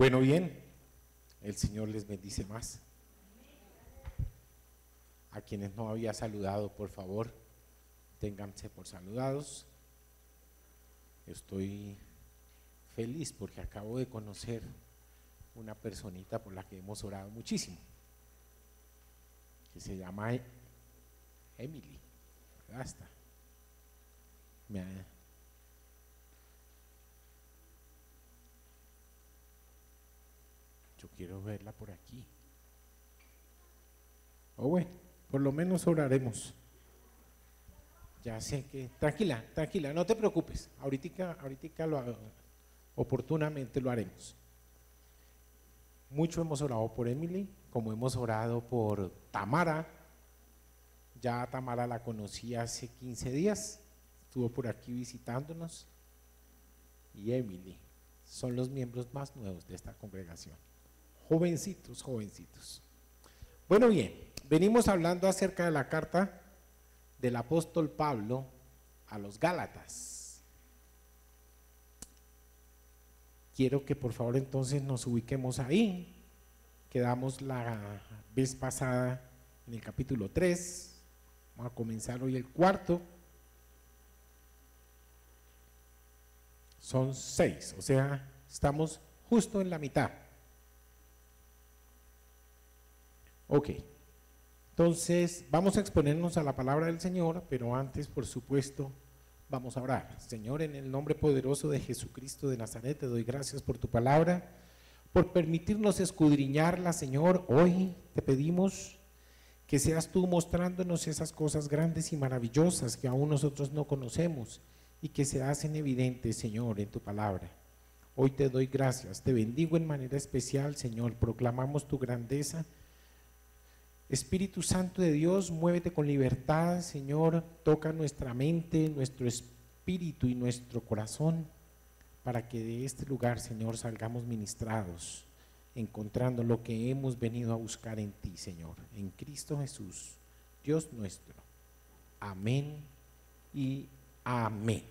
Bueno, bien, el Señor les bendice más. A quienes no había saludado, por favor, ténganse por saludados. Estoy feliz porque acabo de conocer una personita por la que hemos orado muchísimo, que se llama Emily. Basta. Yo quiero verla por aquí. O bueno, por lo menos oraremos. Ya sé que, tranquila, no te preocupes, ahorita oportunamente lo haremos. Mucho hemos orado por Emily, como hemos orado por Tamara. Ya Tamara la conocí hace 15 días, estuvo por aquí visitándonos. Y Emily son los miembros más nuevos de esta congregación. Jovencitos. Bueno, bien, venimos hablando acerca de la carta del apóstol Pablo a los Gálatas. Quiero que por favor entonces nos ubiquemos ahí. Quedamos la vez pasada en el capítulo 3. Vamos a comenzar hoy el cuarto. Son 6, o sea, estamos justo en la mitad. Ok, entonces vamos a exponernos a la palabra del Señor, pero antes, por supuesto, vamos a orar. Señor, en el nombre poderoso de Jesucristo de Nazaret, te doy gracias por tu palabra, por permitirnos escudriñarla, Señor. Hoy te pedimos que seas tú mostrándonos esas cosas grandes y maravillosas que aún nosotros no conocemos y que se hacen evidentes, Señor, en tu palabra. Hoy te doy gracias, te bendigo en manera especial, Señor, proclamamos tu grandeza. Espíritu Santo de Dios, muévete con libertad, Señor, toca nuestra mente, nuestro espíritu y nuestro corazón, para que de este lugar, Señor, salgamos ministrados, encontrando lo que hemos venido a buscar en ti, Señor, en Cristo Jesús, Dios nuestro. Amén y amén.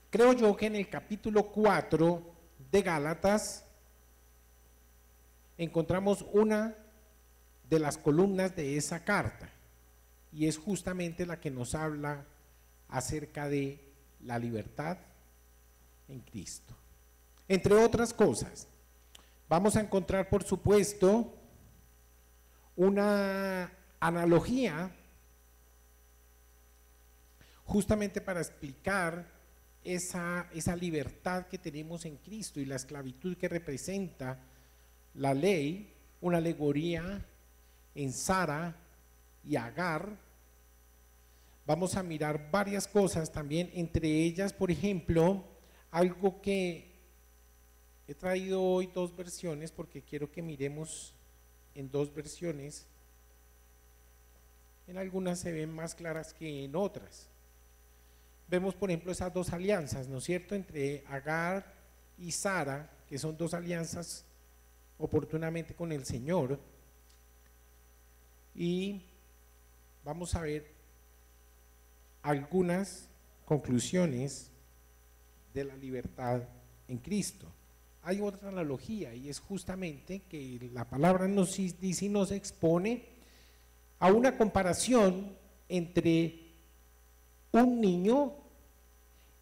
Creo yo que en el capítulo 4 de Gálatas encontramos una de las columnas de esa carta, y es justamente la que nos habla acerca de la libertad en Cristo. Entre otras cosas, vamos a encontrar, por supuesto, una analogía justamente para explicar esa libertad que tenemos en Cristo y la esclavitud que representa la ley, una alegoría en Sara y Agar. Vamos a mirar varias cosas también, entre ellas, por ejemplo, algo que he traído hoy, dos versiones, porque quiero que miremos en dos versiones. En algunas se ven más claras que en otras. Vemos, por ejemplo, esas dos alianzas, ¿no es cierto?, entre Agar y Sara, que son dos alianzas oportunamente con el Señor. Y vamos a ver algunas conclusiones de la libertad en Cristo. Hay otra analogía, y es justamente que la palabra nos dice y nos expone a una comparación entre un niño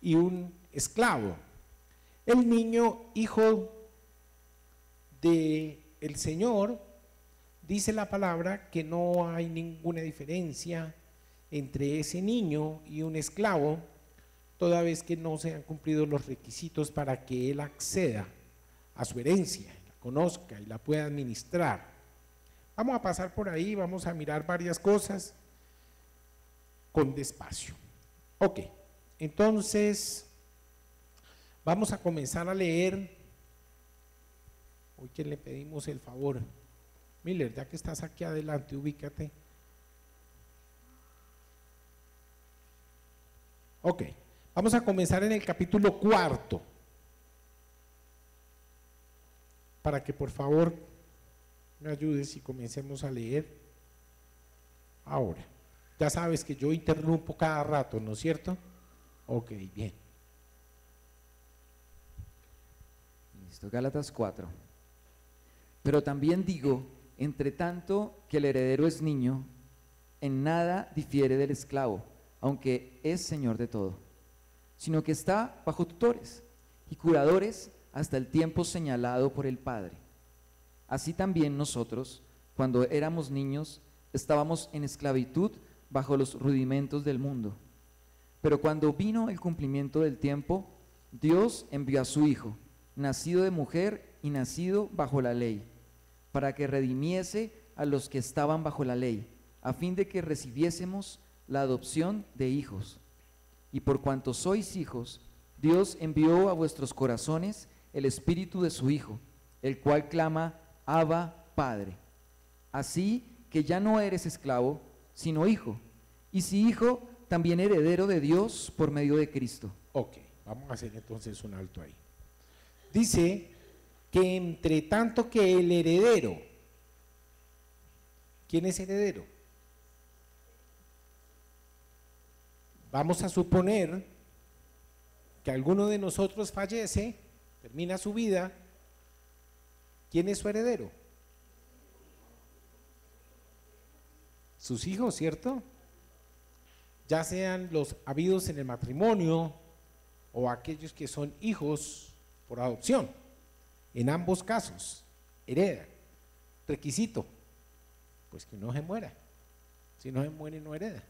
y un esclavo. El niño, hijo del Señor, dice la palabra que no hay ninguna diferencia entre ese niño y un esclavo, toda vez que no se han cumplido los requisitos para que él acceda a su herencia, la conozca y la pueda administrar. Vamos a pasar por ahí, vamos a mirar varias cosas con despacio. Ok, entonces vamos a comenzar a leer. Hoy que le pedimos el favor, Miller, ya que estás aquí adelante, ubícate. Ok, vamos a comenzar en el capítulo 4, para que por favor me ayudes y comencemos a leer ahora. Ya sabes que yo interrumpo cada rato, ¿no es cierto? Ok, bien. Listo, Gálatas 4. Pero también digo, entre tanto que el heredero es niño, en nada difiere del esclavo, aunque es señor de todo, sino que está bajo tutores y curadores hasta el tiempo señalado por el Padre. Así también nosotros, cuando éramos niños, estábamos en esclavitud bajo los rudimentos del mundo. Pero cuando vino el cumplimiento del tiempo, Dios envió a su Hijo, nacido de mujer y nacido bajo la ley, para que redimiese a los que estaban bajo la ley, a fin de que recibiésemos la adopción de hijos. Y por cuanto sois hijos, Dios envió a vuestros corazones el Espíritu de su Hijo, el cual clama, Abba, Padre. Así que ya no eres esclavo, sino hijo, y si hijo, también heredero de Dios por medio de Cristo. Ok, vamos a hacer entonces un alto ahí. Dice que entre tanto que el heredero, ¿quién es heredero? Vamos a suponer que alguno de nosotros fallece, termina su vida, ¿quién es su heredero? Sus hijos, ¿cierto? Ya sean los habidos en el matrimonio o aquellos que son hijos por adopción. En ambos casos, hereda. Requisito, pues que no se muera. Si no se muere, no hereda.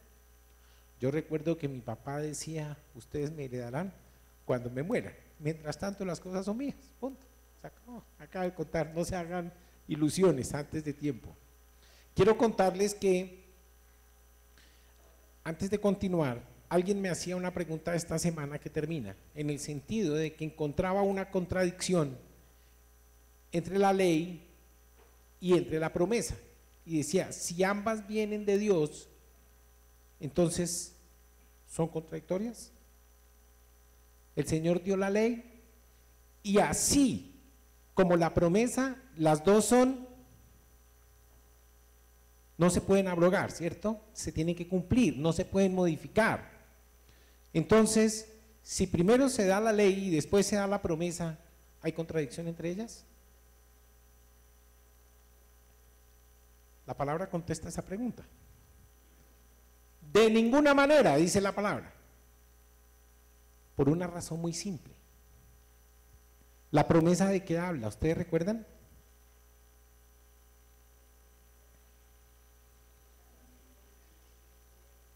Yo recuerdo que mi papá decía, ustedes me heredarán cuando me muera. Mientras tanto, las cosas son mías. Punto. Se acabó. Acaba de contar, no se hagan ilusiones antes de tiempo. Quiero contarles que, antes de continuar, alguien me hacía una pregunta esta semana que termina, en el sentido de que encontraba una contradicción entre la ley y entre la promesa. Y decía, si ambas vienen de Dios, entonces, ¿son contradictorias? El Señor dio la ley y así como la promesa, las dos son, no se pueden abrogar, ¿cierto? Se tienen que cumplir, no se pueden modificar. Entonces, si primero se da la ley y después se da la promesa, ¿hay contradicción entre ellas? La palabra contesta esa pregunta. De ninguna manera, dice la palabra, por una razón muy simple. ¿La promesa de qué habla? ¿Ustedes recuerdan?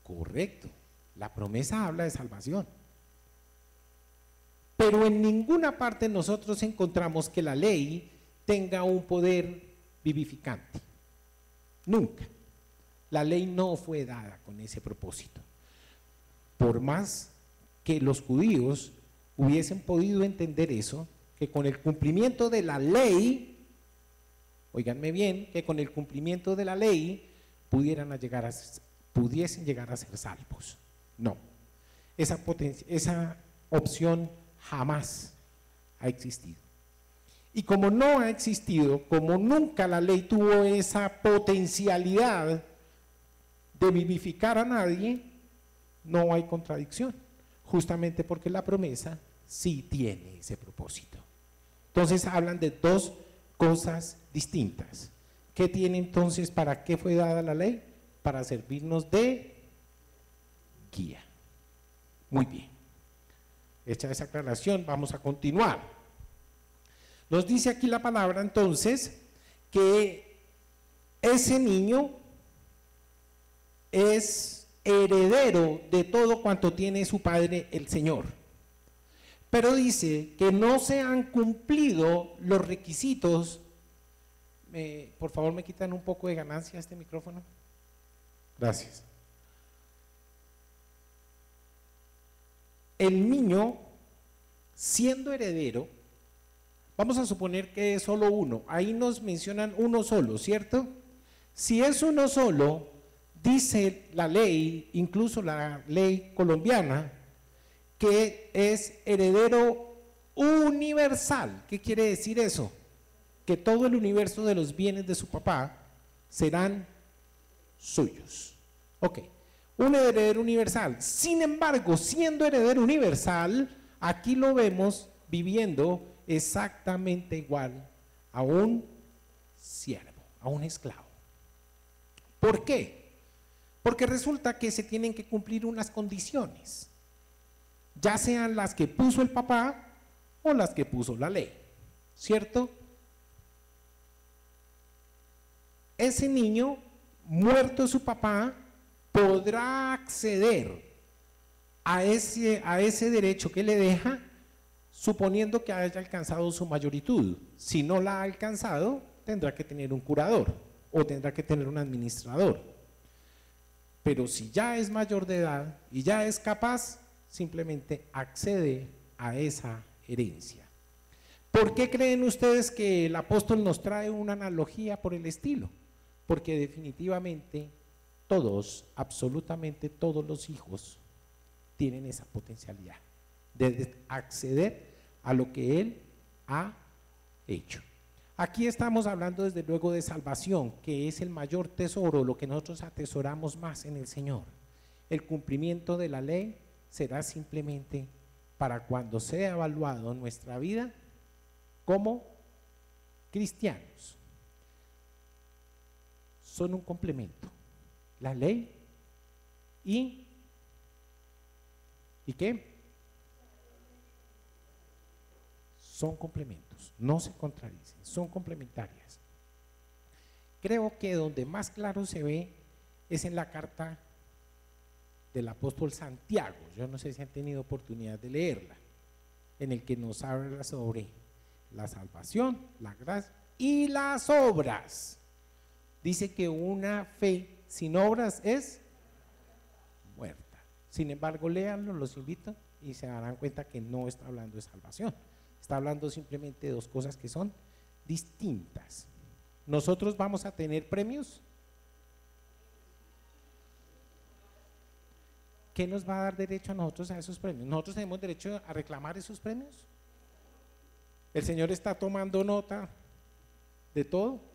Correcto, la promesa habla de salvación. Pero en ninguna parte nosotros encontramos que la ley tenga un poder vivificante. Nunca. La ley no fue dada con ese propósito. Por más que los judíos hubiesen podido entender eso, que con el cumplimiento de la ley, óiganme bien, que con el cumplimiento de la ley pudiesen llegar a ser salvos. No, esa opción jamás ha existido. Y como no ha existido, como nunca la ley tuvo esa potencialidad de vivificar a nadie, no hay contradicción, justamente porque la promesa sí tiene ese propósito. Entonces hablan de dos cosas distintas. ¿Qué tiene entonces? ¿Para qué fue dada la ley? Para servirnos de guía. Muy bien. Hecha esa aclaración, vamos a continuar. Nos dice aquí la palabra entonces que ese niño es heredero de todo cuanto tiene su padre el Señor. Pero dice que no se han cumplido los requisitos. Por favor, me quitan un poco de ganancia a este micrófono. Gracias. El niño, siendo heredero, vamos a suponer que es solo uno. Ahí nos mencionan uno solo, ¿cierto? Si es uno solo, dice la ley, incluso la ley colombiana, que es heredero universal. ¿Qué quiere decir eso? Que todo el universo de los bienes de su papá serán suyos. Ok, un heredero universal. Sin embargo, siendo heredero universal, aquí lo vemos viviendo exactamente igual a un siervo, a un esclavo. ¿Por qué? Porque resulta que se tienen que cumplir unas condiciones, ya sean las que puso el papá o las que puso la ley, ¿cierto? Ese niño, muerto su papá, podrá acceder a ese derecho que le deja, suponiendo que haya alcanzado su mayoritude. Si no la ha alcanzado, tendrá que tener un curador o tendrá que tener un administrador. Pero si ya es mayor de edad y ya es capaz, simplemente accede a esa herencia. ¿Por qué creen ustedes que el apóstol nos trae una analogía por el estilo? Porque definitivamente todos, absolutamente todos los hijos tienen esa potencialidad de acceder a lo que Él ha hecho. Aquí estamos hablando desde luego de salvación, que es el mayor tesoro, lo que nosotros atesoramos más en el Señor. El cumplimiento de la ley será simplemente para cuando sea evaluado en nuestra vida como cristianos. Son un complemento, la ley y ¿qué? Son complementos, no se contradicen, son complementarias. Creo que donde más claro se ve es en la carta del apóstol Santiago. Yo no sé si han tenido oportunidad de leerla, en el que nos habla sobre la salvación, la gracia y las obras. Dice que una fe sin obras es muerta. Sin embargo, léanlo, los invito, y se darán cuenta que no está hablando de salvación. Está hablando simplemente de dos cosas que son distintas. ¿Nosotros vamos a tener premios? ¿Qué nos va a dar derecho a nosotros a esos premios? ¿Nosotros tenemos derecho a reclamar esos premios? ¿El Señor está tomando nota de todo?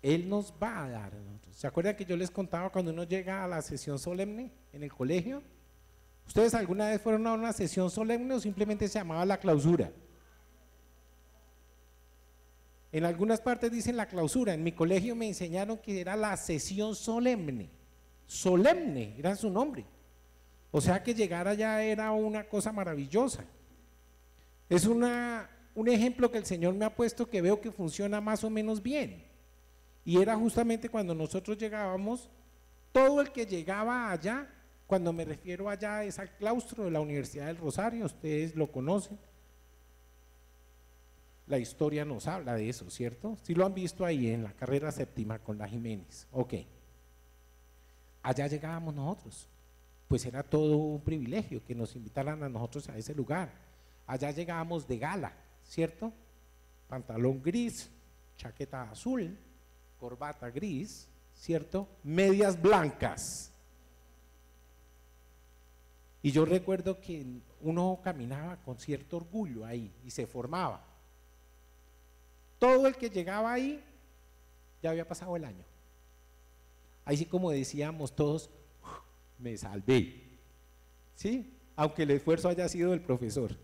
Él nos va a dar a nosotros. ¿Se acuerdan que yo les contaba cuando uno llega a la sesión solemne en el colegio? ¿Ustedes alguna vez fueron a una sesión solemne o simplemente se llamaba la clausura? En algunas partes dicen la clausura. En mi colegio me enseñaron que era la sesión solemne. Solemne, era su nombre. O sea que llegar allá era una cosa maravillosa. Es un ejemplo que el Señor me ha puesto que veo que funciona más o menos bien. Y era justamente cuando nosotros llegábamos, todo el que llegaba allá, cuando me refiero allá es al claustro de la Universidad del Rosario, ustedes lo conocen. La historia nos habla de eso, ¿cierto? Sí lo han visto ahí en la carrera séptima con la Jiménez. Ok. Allá llegábamos nosotros, pues era todo un privilegio que nos invitaran a nosotros a ese lugar. Allá llegábamos de gala, ¿cierto? Pantalón gris, chaqueta azul, corbata gris, ¿cierto? Medias blancas. Y yo recuerdo que uno caminaba con cierto orgullo ahí y se formaba. Todo el que llegaba ahí ya había pasado el año. Ahí sí, como decíamos todos, me salvé, ¿sí? Aunque el esfuerzo haya sido del profesor.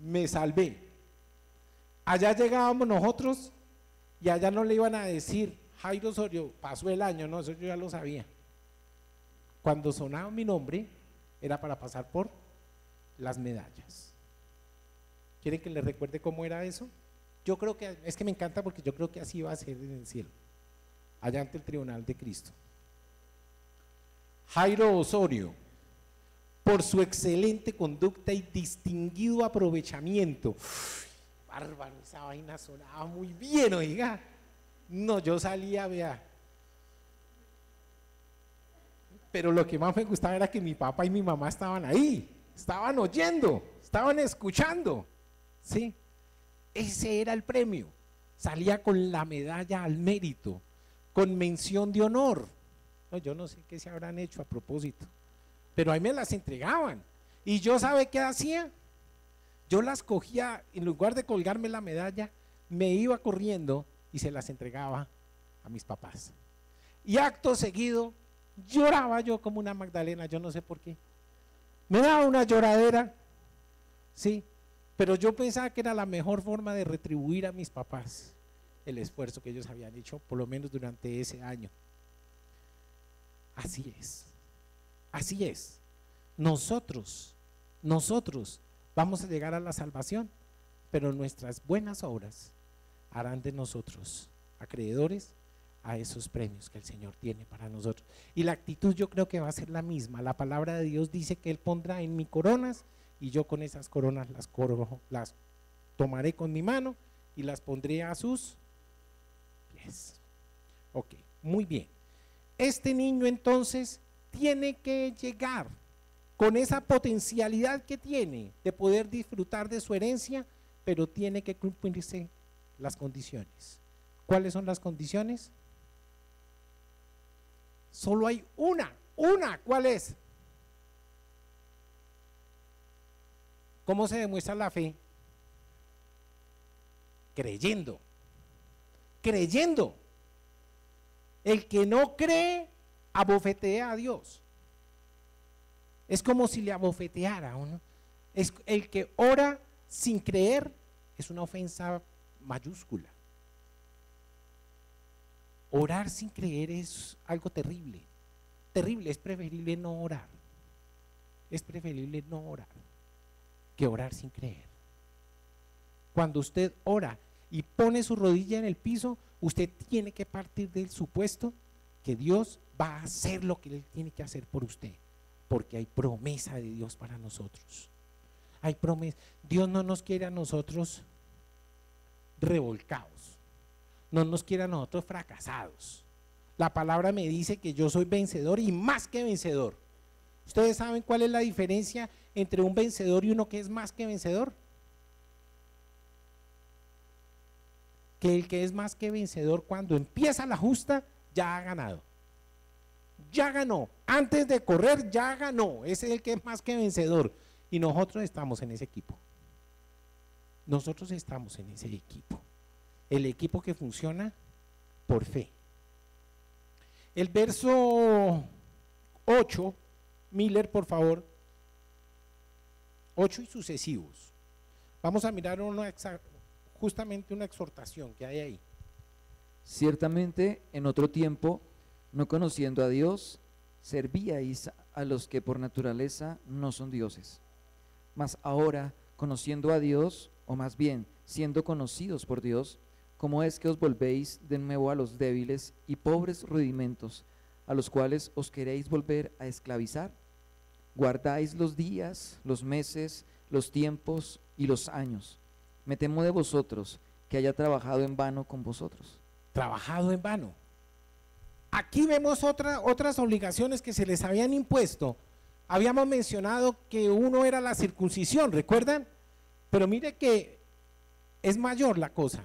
Me salvé. Allá llegábamos nosotros y allá no le iban a decir, Jairo Osorio, pasó el año, no, eso yo ya lo sabía. Cuando sonaba mi nombre, era para pasar por las medallas. ¿Quieren que les recuerde cómo era eso? Yo creo que, es que me encanta porque yo creo que así va a ser en el cielo, allá ante el tribunal de Cristo. Jairo Osorio, por su excelente conducta y distinguido aprovechamiento. Uf, bárbaro, esa vaina sonaba muy bien, oiga. No, yo salía, vea. Pero lo que más me gustaba era que mi papá y mi mamá estaban ahí, estaban oyendo, estaban escuchando, ¿sí? Ese era el premio. Salía con la medalla al mérito, con mención de honor. No, yo no sé qué se habrán hecho a propósito, pero ahí me las entregaban. Y yo, ¿sabe qué hacía? Yo las cogía, en lugar de colgarme la medalla, me iba corriendo y se las entregaba a mis papás. Y acto seguido, lloraba yo como una Magdalena, yo no sé por qué. Me daba una lloradera, Sí, pero yo pensaba que era la mejor forma de retribuir a mis papás el esfuerzo que ellos habían hecho, por lo menos durante ese año. Así es, así es. Nosotros vamos a llegar a la salvación, pero nuestras buenas obras harán de nosotros acreedores a esos premios que el Señor tiene para nosotros. Y la actitud yo creo que va a ser la misma. La palabra de Dios dice que Él pondrá en mí coronas y yo con esas coronas las tomaré con mi mano y las pondré a sus pies. Ok, muy bien. Este niño entonces tiene que llegar con esa potencialidad que tiene de poder disfrutar de su herencia, pero tiene que cumplirse las condiciones. ¿Cuáles son las condiciones? Solo hay una, ¿cuál es? ¿Cómo se demuestra la fe? Creyendo. El que no cree, abofetea a Dios. Es como si le abofeteara a uno. Es el que ora sin creer, es una ofensa mayúscula. Orar sin creer es algo terrible. Terrible, es preferible no orar. Es preferible no orar que orar sin creer. Cuando usted ora y pone su rodilla en el piso, usted tiene que partir del supuesto que Dios va a hacer lo que Él tiene que hacer por usted, porque hay promesa de Dios para nosotros. Hay promesa. Dios no nos quiere a nosotros revolcados, no nos quiere a nosotros fracasados. La palabra me dice que yo soy vencedor y más que vencedor. ¿Ustedes saben cuál es la diferencia entre un vencedor y uno que es más que vencedor? Que el que es más que vencedor, cuando empieza la justa, ya ha ganado. Ya ganó. Antes de correr, ya ganó. Ese es el que es más que vencedor. Y nosotros estamos en ese equipo. Nosotros estamos en ese equipo. El equipo que funciona por fe. El verso 8, Miller, por favor. 8 y sucesivos. Vamos a mirar justamente una exhortación que hay ahí. Ciertamente, en otro tiempo, no conociendo a Dios, servíais a los que por naturaleza no son dioses. Mas ahora, conociendo a Dios, o más bien, siendo conocidos por Dios, ¿cómo es que os volvéis de nuevo a los débiles y pobres rudimentos, a los cuales os queréis volver a esclavizar? Guardáis los días, los meses, los tiempos y los años. Me temo de vosotros que haya trabajado en vano con vosotros. Trabajado en vano. Aquí vemos otras obligaciones que se les habían impuesto. Habíamos mencionado que uno era la circuncisión, ¿recuerdan? Pero mire que es mayor la cosa.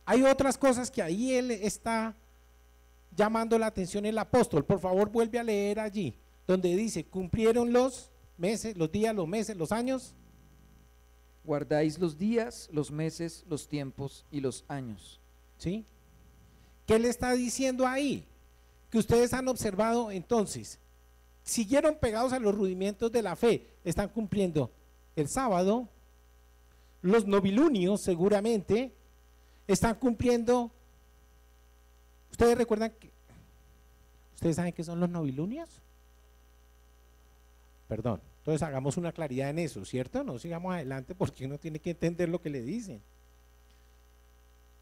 Hay otras cosas que ahí él está llamando la atención el apóstol. Por favor, vuelve a leer allí, donde dice, cumplieron los meses, los días, los meses, los años. Guardáis los días, los meses, los tiempos y los años. ¿Sí? ¿Qué le está diciendo ahí? Que ustedes han observado entonces, siguieron pegados a los rudimentos de la fe, están cumpliendo el sábado, los novilunios seguramente, están cumpliendo. ¿Ustedes recuerdan que, ustedes saben qué son los novilunios? Perdón, entonces hagamos una claridad en eso, ¿cierto? No sigamos adelante porque uno tiene que entender lo que le dicen.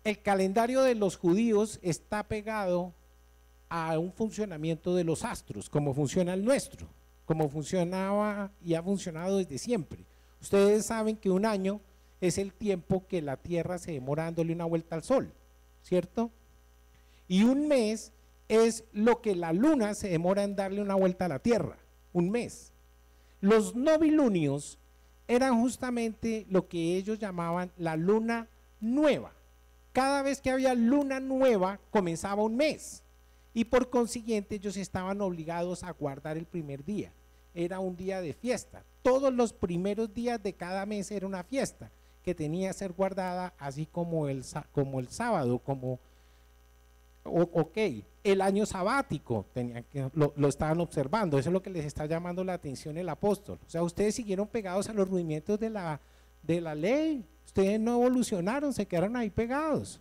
El calendario de los judíos está pegado a un funcionamiento de los astros, como funciona el nuestro, como funcionaba y ha funcionado desde siempre. Ustedes saben que un año es el tiempo que la Tierra se demora dándole una vuelta al Sol, ¿cierto? Y un mes es lo que la Luna se demora en darle una vuelta a la Tierra, un mes. Los novilunios eran justamente lo que ellos llamaban la luna nueva. Cada vez que había luna nueva comenzaba un mes y por consiguiente ellos estaban obligados a guardar el primer día. Era un día de fiesta. Todos los primeros días de cada mes era una fiesta que tenía que ser guardada, así como el sábado, el año sabático, lo estaban observando. Eso es lo que les está llamando la atención el apóstol. O sea, ustedes siguieron pegados a los rudimentos de de la ley. Ustedes no evolucionaron, se quedaron ahí pegados.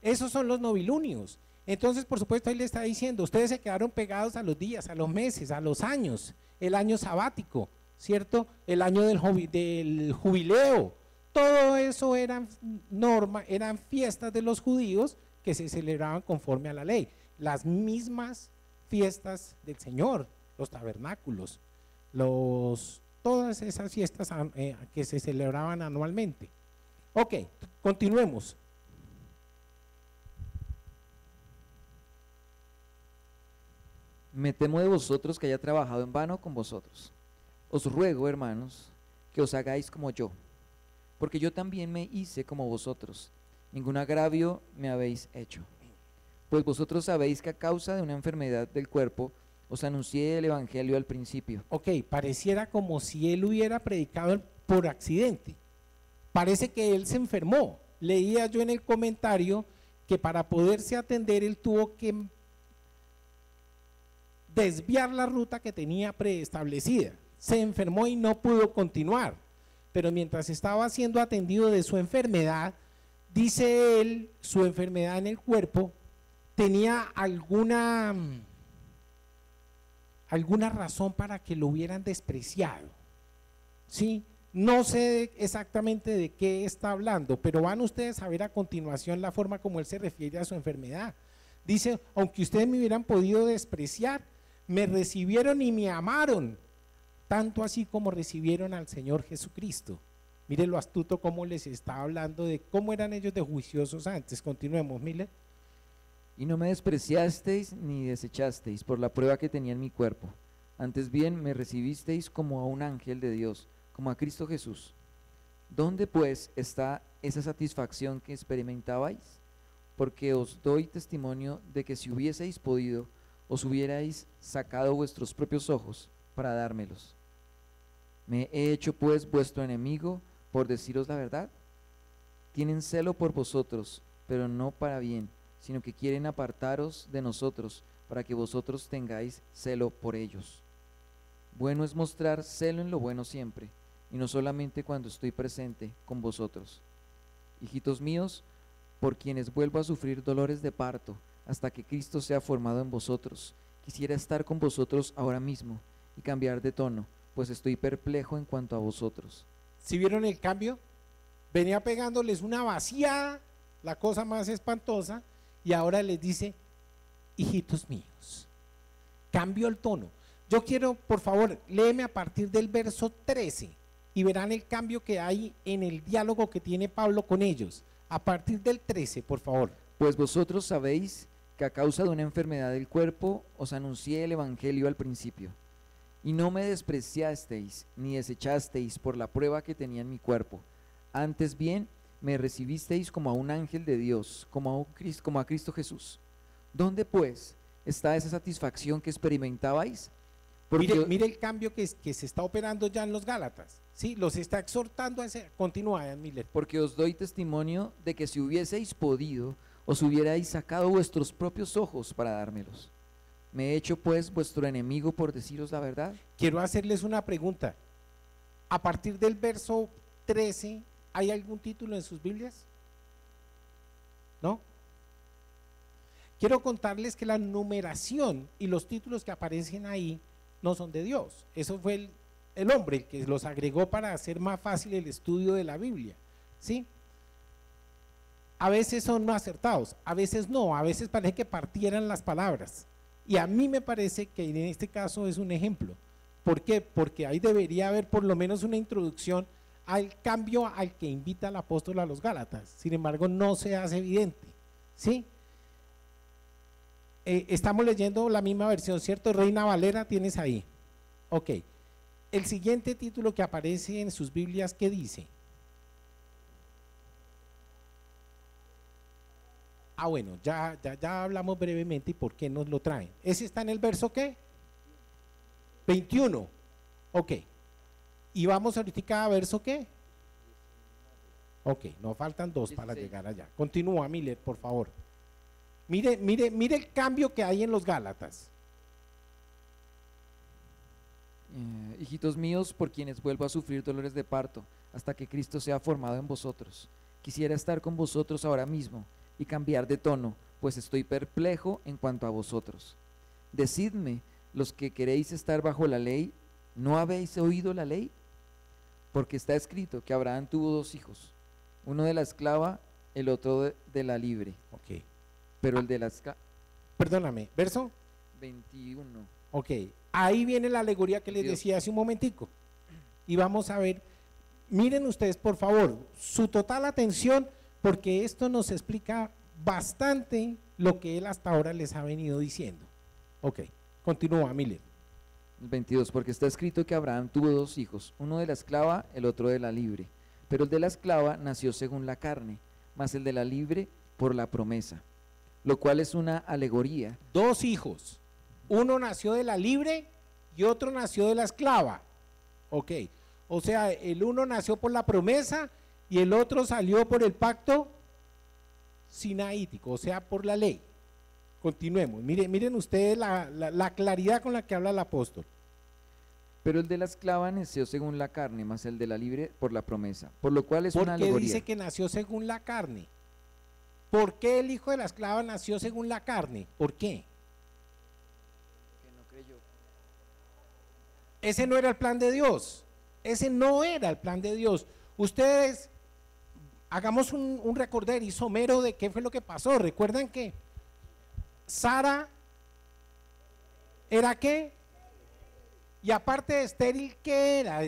Esos son los novilunios. Entonces, por supuesto, él le está diciendo, ustedes se quedaron pegados a los días, a los meses, a los años, el año sabático, ¿cierto? El año del jubileo. Todo eso eran normas, eran fiestas de los judíos que se celebraban conforme a la ley. Las mismas fiestas del Señor, los tabernáculos, todas esas fiestas que se celebraban anualmente. Ok, continuemos. Me temo de vosotros que haya trabajado en vano con vosotros. Os ruego, hermanos, que os hagáis como yo, porque yo también me hice como vosotros. Ningún agravio me habéis hecho. Pues vosotros sabéis que a causa de una enfermedad del cuerpo os anuncié el evangelio al principio. Ok, pareciera como si él hubiera predicado por accidente. Parece que él se enfermó. Leía yo en el comentario que para poderse atender él tuvo que desviar la ruta que tenía preestablecida. Se enfermó y no pudo continuar. Pero mientras estaba siendo atendido de su enfermedad, dice él, su enfermedad en el cuerpo tenía alguna razón para que lo hubieran despreciado. ¿Sí? No sé exactamente de qué está hablando, pero van ustedes a ver a continuación la forma como él se refiere a su enfermedad. Dice, aunque ustedes me hubieran podido despreciar, me recibieron y me amaron, tanto así como recibieron al Señor Jesucristo. Mire lo astuto cómo les está hablando de cómo eran ellos de juiciosos antes. Continuemos, mire. Y no me despreciasteis ni desechasteis por la prueba que tenía en mi cuerpo. Antes bien me recibisteis como a un ángel de Dios, como a Cristo Jesús. ¿Dónde pues está esa satisfacción que experimentabais? Porque os doy testimonio de que si hubieseis podido, os hubierais sacado vuestros propios ojos para dármelos. ¿Me he hecho pues vuestro enemigo por deciros la verdad? Tienen celo por vosotros, pero no para bien, sino que quieren apartaros de nosotros, para que vosotros tengáis celo por ellos. Bueno es mostrar celo en lo bueno siempre, y no solamente cuando estoy presente con vosotros. Hijitos míos, por quienes vuelvo a sufrir dolores de parto, hasta que Cristo sea formado en vosotros, quisiera estar con vosotros ahora mismo, y cambiar de tono, pues estoy perplejo en cuanto a vosotros. ¿Sí vieron el cambio? Venía pegándoles una vaciada, la cosa más espantosa, y ahora les dice, hijitos míos. Cambió el tono. Yo quiero, por favor, léeme a partir del verso 13 y verán el cambio que hay en el diálogo que tiene Pablo con ellos. A partir del 13, por favor. Pues vosotros sabéis que a causa de una enfermedad del cuerpo os anuncié el evangelio al principio, y no me despreciasteis ni desechasteis por la prueba que tenía en mi cuerpo. Antes bien me recibisteis como a un ángel de Dios, como a Cristo Jesús. ¿Dónde pues está esa satisfacción que experimentabais? Mire el cambio que se está operando ya en los Gálatas. Sí, los está exhortando a ese. Continúa, Miller. Porque os doy testimonio de que si hubieseis podido, os hubierais sacado vuestros propios ojos para dármelos. ¿Me he hecho pues vuestro enemigo por deciros la verdad? Quiero hacerles una pregunta. A partir del verso 13, ¿hay algún título en sus Biblias? ¿No? Quiero contarles que la numeración y los títulos que aparecen ahí no son de Dios. Eso fue el hombre el que los agregó para hacer más fácil el estudio de la Biblia. ¿Sí? A veces son no acertados, a veces no, a veces parece que partieran las palabras. Y a mí me parece que en este caso es un ejemplo. ¿Por qué? Porque ahí debería haber por lo menos una introducción al cambio al que invita el apóstol a los Gálatas. Sin embargo, no se hace evidente. ¿Sí? Estamos leyendo la misma versión, ¿cierto? Reina Valera tienes ahí. Ok. El siguiente título que aparece en sus Biblias, ¿qué dice? Ah, bueno, ya hablamos brevemente y por qué nos lo traen. ¿Ese está en el verso qué? 21. Ok. ¿Y vamos ahorita a verso qué? Ok, nos faltan dos para llegar allá. Continúa, Miller, por favor. Mire el cambio que hay en los Gálatas. Hijitos míos, por quienes vuelvo a sufrir dolores de parto, hasta que Cristo sea formado en vosotros. Quisiera estar con vosotros ahora mismo y cambiar de tono, pues estoy perplejo en cuanto a vosotros. Decidme, los que queréis estar bajo la ley, ¿no habéis oído la ley? Porque está escrito que Abraham tuvo 2 hijos, uno de la esclava, el otro de la libre. Ok. Pero el de la esclava... Perdóname, verso 21. Ok, ahí viene la alegoría que les Dios. decía hace un momentico. Y vamos a ver, miren ustedes por favor, su total atención, porque esto nos explica bastante lo que él hasta ahora les ha venido diciendo. Ok, continúa, Miller. El 22, porque está escrito que Abraham tuvo 2 hijos, uno de la esclava, el otro de la libre. Pero el de la esclava nació según la carne, mas el de la libre por la promesa, lo cual es una alegoría. 2 hijos, uno nació de la libre y otro nació de la esclava. Ok, o sea, el uno nació por la promesa y el otro salió por el pacto sinaítico, o sea, por la ley. Continuemos, miren ustedes la claridad con la que habla el apóstol. Pero el de la esclava nació según la carne, mas el de la libre por la promesa, por lo cual es una Porque alegoría. dice que nació según la carne. ¿Por qué el hijo de la esclava nació según la carne? ¿Por qué? Que no creyó. Ese no era el plan de Dios. Ese no era el plan de Dios. Ustedes, hagamos un recorderis somero de qué fue lo que pasó. ¿Recuerdan que Sara era qué? Y aparte de estéril, ¿qué era?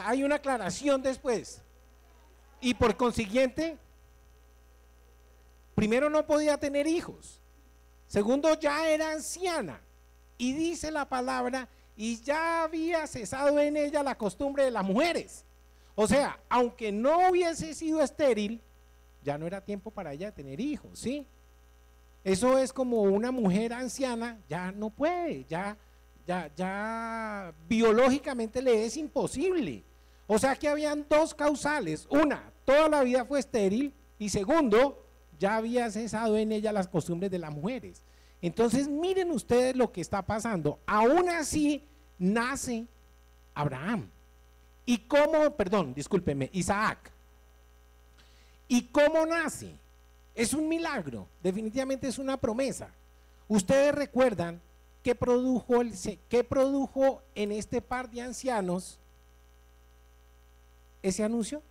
Hay una aclaración después. Y por consiguiente, primero no podía tener hijos. Segundo, ya era anciana. Y dice la palabra, y ya había cesado en ella la costumbre de las mujeres. O sea, aunque no hubiese sido estéril, ya no era tiempo para ella tener hijos, ¿sí? Eso es como una mujer anciana, ya no puede, ya biológicamente le es imposible. O sea que habían 2 causales, una, toda la vida fue estéril, y segundo, ya había cesado en ella las costumbres de las mujeres. Entonces miren ustedes lo que está pasando, aún así nace Abraham. ¿Y cómo, perdón, discúlpeme, Isaac? ¿Y cómo nace? Es un milagro, definitivamente es una promesa. Ustedes recuerdan qué produjo en este par de ancianos ese anuncio.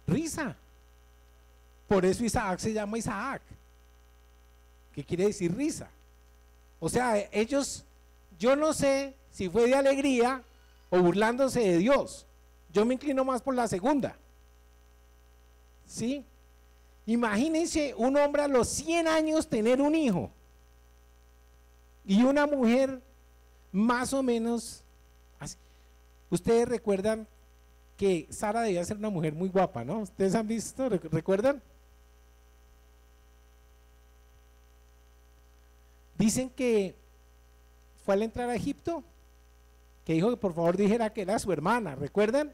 Risa. Por eso Isaac se llama Isaac, que quiere decir risa. O sea, ellos, yo no sé si fue de alegría o burlándose de Dios. Yo me inclino más por la segunda. ¿Sí? Imagínense un hombre a los 100 años tener un hijo y una mujer más o menos así. Ustedes recuerdan que Sara debía ser una mujer muy guapa, ¿no? ¿Ustedes han visto? ¿Recuerdan? Dicen que fue al entrar a Egipto, que dijo que por favor dijera que era su hermana, ¿recuerdan?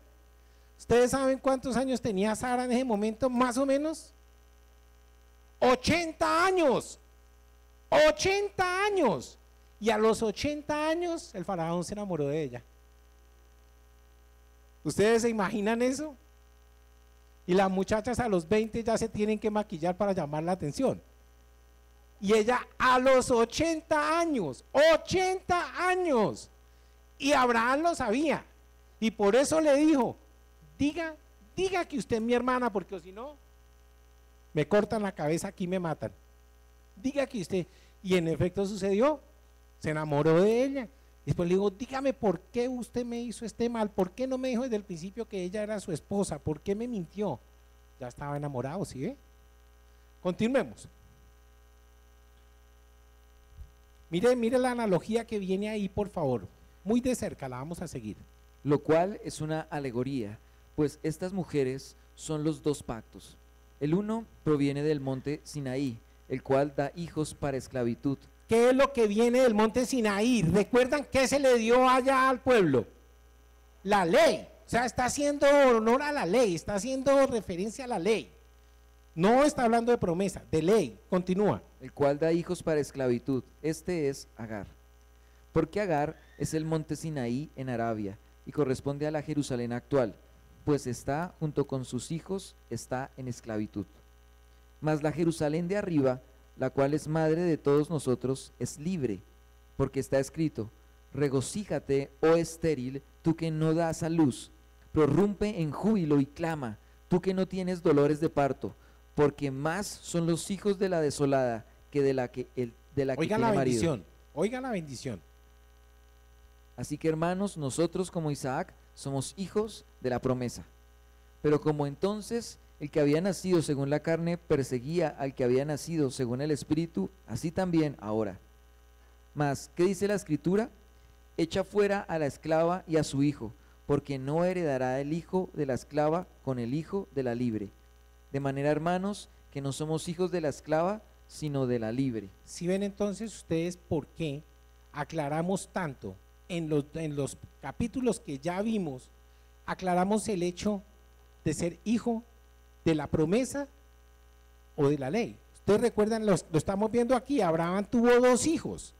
¿Ustedes saben cuántos años tenía Sara en ese momento, más o menos? 80 años, 80 años, y a los 80 años el faraón se enamoró de ella. ¿Ustedes se imaginan eso? Y las muchachas a los 20 ya se tienen que maquillar para llamar la atención. Y ella a los 80 años, 80 años, y Abraham lo sabía, y por eso le dijo, diga que usted es mi hermana, porque si no, me cortan la cabeza aquí y me matan. Diga que usted, y en efecto sucedió, se enamoró de ella. Después le digo, dígame por qué usted me hizo este mal, por qué no me dijo desde el principio que ella era su esposa, por qué me mintió. Ya estaba enamorado, ¿sí ve? Continuemos. Mire la analogía que viene ahí, por favor, muy de cerca, la vamos a seguir. Lo cual es una alegoría, pues estas mujeres son los 2 pactos. El uno proviene del monte Sinaí, el cual da hijos para esclavitud. ¿Qué es lo que viene del monte Sinaí? ¿Recuerdan qué se le dio allá al pueblo? La ley. O sea, está haciendo honor a la ley, está haciendo referencia a la ley. No está hablando de promesa, de ley. Continúa. El cual da hijos para esclavitud. Este es Agar. Porque Agar es el monte Sinaí en Arabia, y corresponde a la Jerusalén actual, pues está junto con sus hijos, está en esclavitud. Mas la Jerusalén de arriba, la cual es madre de todos nosotros, es libre, porque está escrito: regocíjate, oh estéril, tú que no das a luz, prorrumpe en júbilo y clama, tú que no tienes dolores de parto, porque más son los hijos de la desolada que de la que Oiga tiene la marido. bendición, oiga la bendición. Así que, hermanos, nosotros como Isaac somos hijos de la promesa. Pero como entonces el que había nacido según la carne perseguía al que había nacido según el Espíritu, así también ahora. Mas, ¿qué dice la Escritura? Echa fuera a la esclava y a su hijo, porque no heredará el hijo de la esclava con el hijo de la libre. De manera, hermanos, que no somos hijos de la esclava, sino de la libre. Si ven entonces ustedes por qué aclaramos tanto en los capítulos que ya vimos, aclaramos el hecho de ser hijo de la promesa o de la ley. Ustedes recuerdan, lo estamos viendo aquí, Abraham tuvo 2 hijos.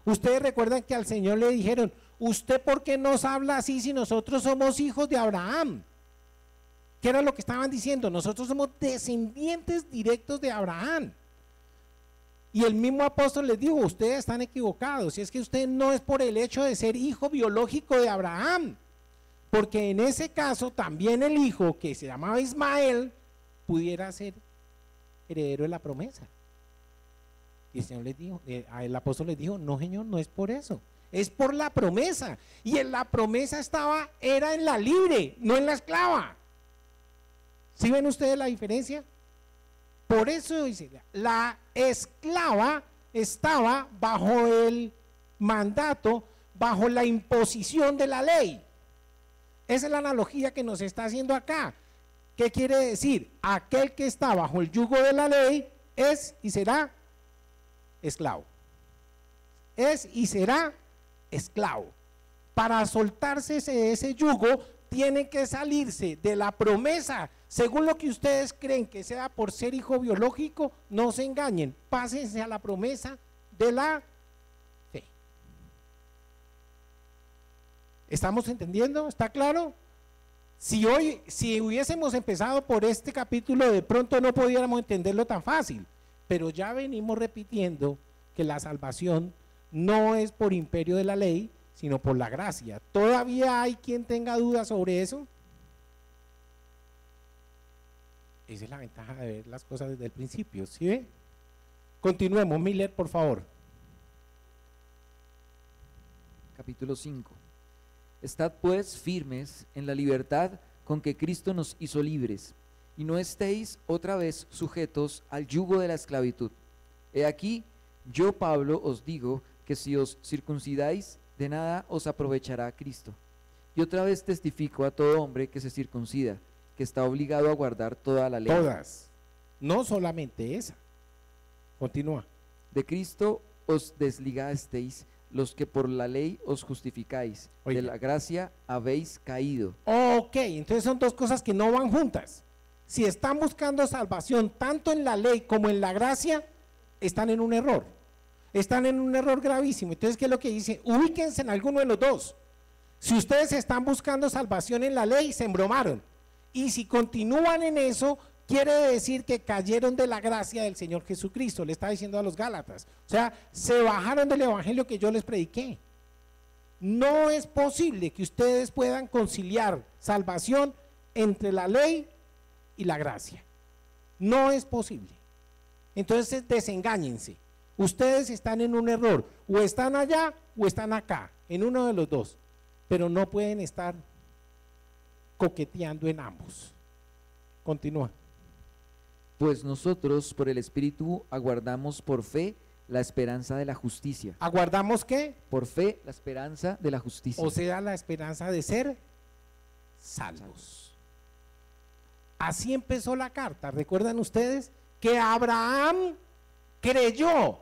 Ustedes recuerdan que al Señor le dijeron: ¿usted por qué nos habla así si nosotros somos hijos de Abraham? ¿Qué era lo que estaban diciendo? Nosotros somos descendientes directos de Abraham. Y el mismo apóstol les dijo: ustedes están equivocados, si es que usted no es por el hecho de ser hijo biológico de Abraham, porque en ese caso también el hijo que se llamaba Ismael pudiera ser heredero de la promesa. Y el Señor les dijo, el apóstol les dijo: no, Señor, no es por eso, es por la promesa. Y en la promesa era en la libre, no en la esclava. ¿Sí ven ustedes la diferencia? Por eso dice, la esclava estaba bajo el mandato, bajo la imposición de la ley. Esa es la analogía que nos está haciendo acá. ¿Qué quiere decir? Aquel que está bajo el yugo de la ley es y será esclavo. Es y será esclavo. Para soltarse de ese yugo, tiene que salirse de la promesa. Según lo que ustedes creen que sea por ser hijo biológico, no se engañen, pásense a la promesa de la fe. ¿Estamos entendiendo? ¿Está claro? Si hubiésemos empezado por este capítulo, de pronto no pudiéramos entenderlo tan fácil, pero ya venimos repitiendo que la salvación no es por imperio de la ley, sino por la gracia. ¿Todavía hay quien tenga dudas sobre eso? Esa es la ventaja de ver las cosas desde el principio, ¿sí ve? Continuemos, Miller, por favor. Capítulo 5. Estad pues firmes en la libertad con que Cristo nos hizo libres, y no estéis otra vez sujetos al yugo de la esclavitud. He aquí, yo Pablo os digo que si os circuncidáis, de nada os aprovechará Cristo. Y otra vez testifico a todo hombre que se circuncida, que está obligado a guardar toda la ley. Todas, no solamente esa. Continúa. De Cristo os desligasteis los que por la ley os justificáis, Oiga. de la gracia habéis caído. Ok, entonces son 2 cosas que no van juntas. Si están buscando salvación tanto en la ley como en la gracia, están en un error. Están en un error gravísimo. Entonces, ¿qué es lo que dice? Ubíquense en alguno de los 2. Si ustedes están buscando salvación en la ley, se embromaron. Y si continúan en eso, quiere decir que cayeron de la gracia del Señor Jesucristo. Le está diciendo a los Gálatas. O sea, se bajaron del evangelio que yo les prediqué. No es posible que ustedes puedan conciliar salvación entre la ley y la gracia. No es posible. Entonces, desengáñense. Ustedes están en un error. O están allá o están acá. En uno de los 2. Pero no pueden estar coqueteando en ambos. Continúa. Pues nosotros por el Espíritu aguardamos por fe la esperanza de la justicia. ¿Aguardamos qué? Por fe la esperanza de la justicia. O sea, la esperanza de ser salvos. Así empezó la carta. ¿Recuerdan ustedes? Que Abraham creyó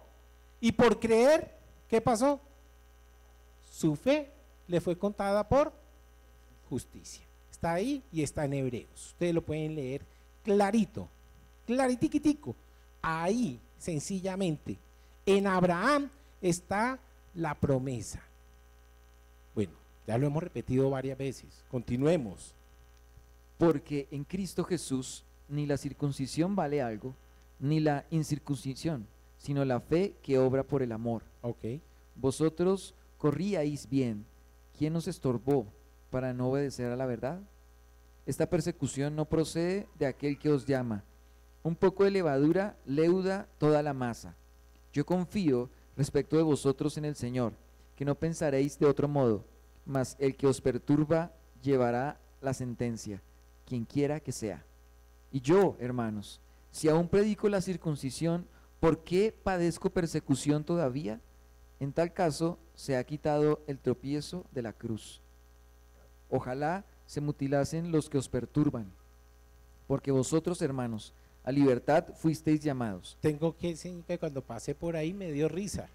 y por creer, ¿qué pasó? Su fe le fue contada por justicia. Está ahí y está en Hebreos. Ustedes lo pueden leer clarito, claritiquitico. Ahí, sencillamente, en Abraham está la promesa. Bueno, Ya lo hemos repetido varias veces. Continuemos. Porque en Cristo Jesús ni la circuncisión vale algo, ni la incircuncisión, sino la fe que obra por el amor. Ok. Vosotros corríais bien. ¿Quién os estorbó para no obedecer a la verdad? Esta persecución no procede de aquel que os llama. Un poco de levadura leuda toda la masa. Yo confío respecto de vosotros en el Señor, que no pensaréis de otro modo, mas el que os perturba llevará la sentencia, quien quiera que sea. Y yo, hermanos, si aún predico la circuncisión, ¿por qué padezco persecución todavía? En tal caso, se ha quitado el tropiezo de la cruz. Ojalá se mutilasen los que os perturban, porque vosotros, hermanos, a libertad fuisteis llamados. Tengo que decir que cuando pasé por ahí me dio risa.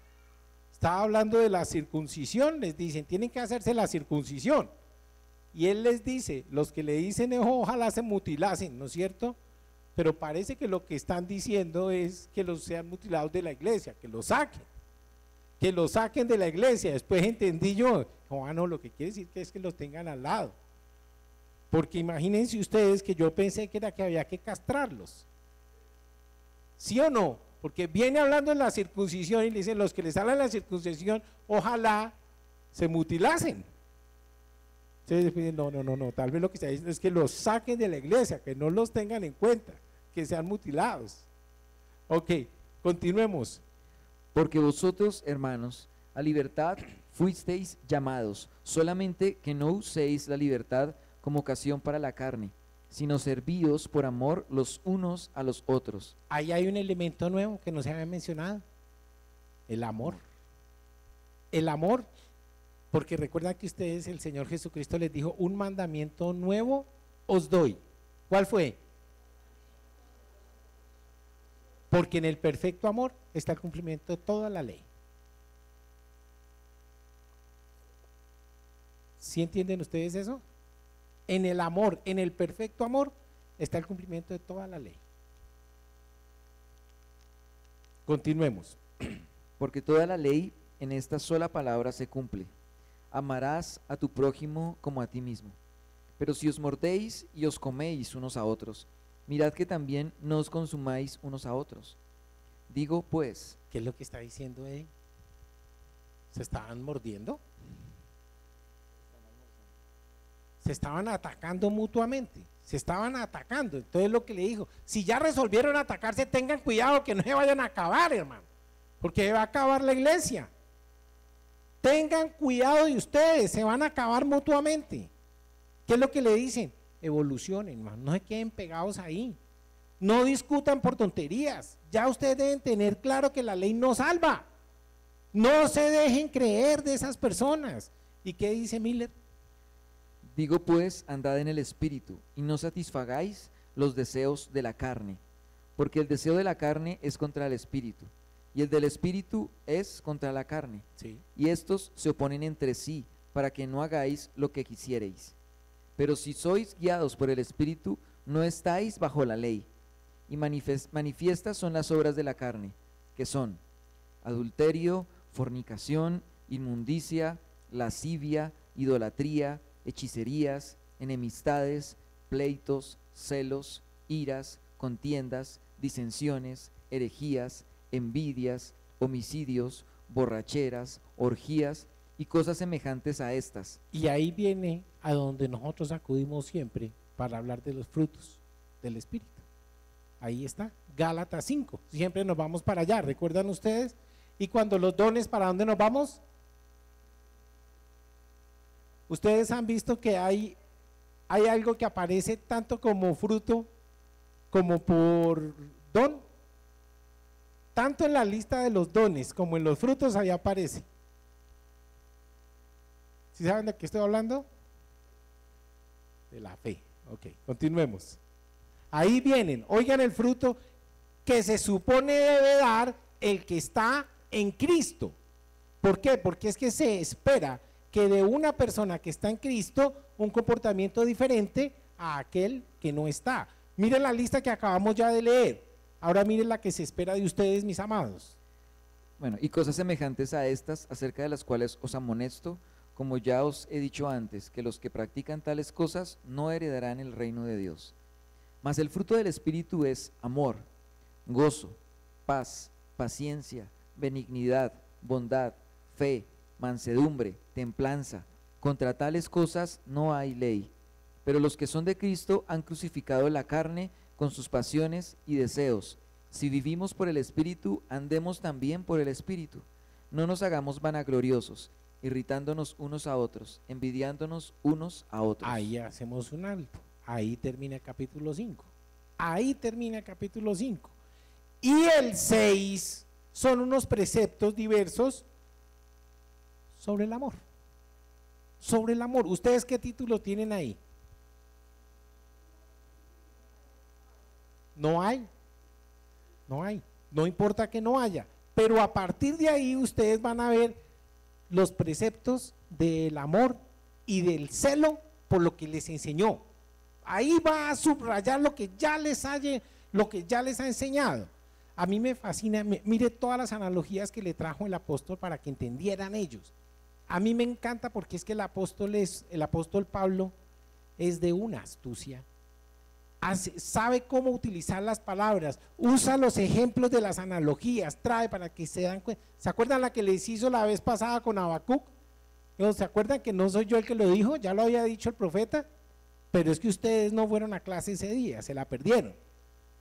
Estaba hablando de la circuncisión, les dicen, tienen que hacerse la circuncisión. Y él les dice, los que le dicen ojalá se mutilasen, ¿no es cierto? Pero parece que lo que están diciendo es que los sean mutilados de la iglesia, que los saquen de la iglesia. Después entendí yo, no, lo que quiere decir que es que los tengan al lado. Porque imagínense ustedes que yo pensé que era que había que castrarlos. ¿Sí o no? Porque viene hablando de la circuncisión y le dicen los que les hablan de la circuncisión, ojalá se mutilasen. Entonces, no, tal vez lo que está diciendo es que los saquen de la iglesia, que no los tengan en cuenta, que sean mutilados. Ok, continuemos. Porque vosotros, hermanos, a libertad fuisteis llamados, solamente que no uséis la libertad como ocasión para la carne, sino servíos por amor los unos a los otros. Ahí hay un elemento nuevo que no se había mencionado, el amor. El amor, porque recuerdan que ustedes, el Señor Jesucristo les dijo, un mandamiento nuevo os doy. ¿Cuál fue? Porque en el perfecto amor está el cumplimiento de toda la ley. ¿Sí entienden ustedes eso? En el amor, en el perfecto amor, está el cumplimiento de toda la ley. Continuemos. Porque toda la ley en esta sola palabra se cumple. Amarás a tu prójimo como a ti mismo. Pero si os mordéis y os coméis unos a otros, mirad que también no os consumáis unos a otros. Digo pues, ¿qué es lo que está diciendo él? ¿Se estaban mordiendo? Se estaban atacando mutuamente, se estaban atacando. Entonces lo que le dijo, si ya resolvieron atacarse, tengan cuidado que no se vayan a acabar, hermano, porque va a acabar la iglesia. Tengan cuidado de ustedes, se van a acabar mutuamente. ¿Qué es lo que le dicen? Evolucionen, hermano, no se queden pegados ahí, no discutan por tonterías. Ya ustedes deben tener claro que la ley no salva. No se dejen creer de esas personas. ¿Y qué dice Miller? digo pues, andad en el Espíritu, y no satisfagáis los deseos de la carne, porque el deseo de la carne es contra el Espíritu, y el del Espíritu es contra la carne, Sí. y estos se oponen entre sí, para que no hagáis lo que quisiereis. Pero si sois guiados por el Espíritu, no estáis bajo la ley. Y manifiestas son las obras de la carne, que son adulterio, fornicación, inmundicia, lascivia, idolatría, hechicerías, enemistades, pleitos, celos, iras, contiendas, disensiones, herejías, envidias, homicidios, borracheras, orgías y cosas semejantes a estas. Y ahí viene a donde nosotros acudimos siempre para hablar de los frutos del Espíritu. Ahí está, Gálatas 5, siempre nos vamos para allá, ¿recuerdan ustedes? Y cuando los dones, ¿para dónde nos vamos? Ustedes han visto que hay algo que aparece tanto como fruto como por don, tanto en la lista de los dones como en los frutos ahí aparece. ¿Sí saben de qué estoy hablando? De la fe. Ok, continuemos. Ahí vienen, oigan el fruto que se supone debe dar el que está en Cristo. ¿Por qué? Porque es que se espera que de una persona que está en Cristo un comportamiento diferente a aquel que no está. Miren la lista que acabamos ya de leer. Ahora miren la que se espera de ustedes, mis amados. Bueno, y cosas semejantes a estas, acerca de las cuales os amonesto, como ya os he dicho antes, que los que practican tales cosas no heredarán el reino de Dios. Mas el fruto del Espíritu es amor, gozo, paz, paciencia, benignidad, bondad, fe, mansedumbre, templanza. Contra tales cosas no hay ley. Pero los que son de Cristo han crucificado la carne con sus pasiones y deseos. Si vivimos por el Espíritu, andemos también por el Espíritu. No nos hagamos vanagloriosos, irritándonos unos a otros, envidiándonos unos a otros. Ahí hacemos un alto. Ahí termina el capítulo 5. Ahí termina el capítulo 5. Y el 6 son unos preceptos diversos sobre el amor. Sobre el amor. ¿Ustedes qué título tienen ahí? No hay. No hay. No importa que no haya. Pero a partir de ahí ustedes van a ver los preceptos del amor y del celo por lo que les enseñó. Ahí va a subrayar lo que ya les ha enseñado. A mí me fascina, mire todas las analogías que le trajo el apóstol para que entendieran ellos. A mí me encanta porque es que el apóstol Pablo es de una astucia. Sabe cómo utilizar las palabras, usa los ejemplos de las analogías, trae para que se dan cuenta. ¿Se acuerdan la que les hizo la vez pasada con Habacuc? ¿Se acuerdan que no soy yo el que lo dijo? Ya lo había dicho el profeta, pero es que ustedes no fueron a clase ese día, se la perdieron.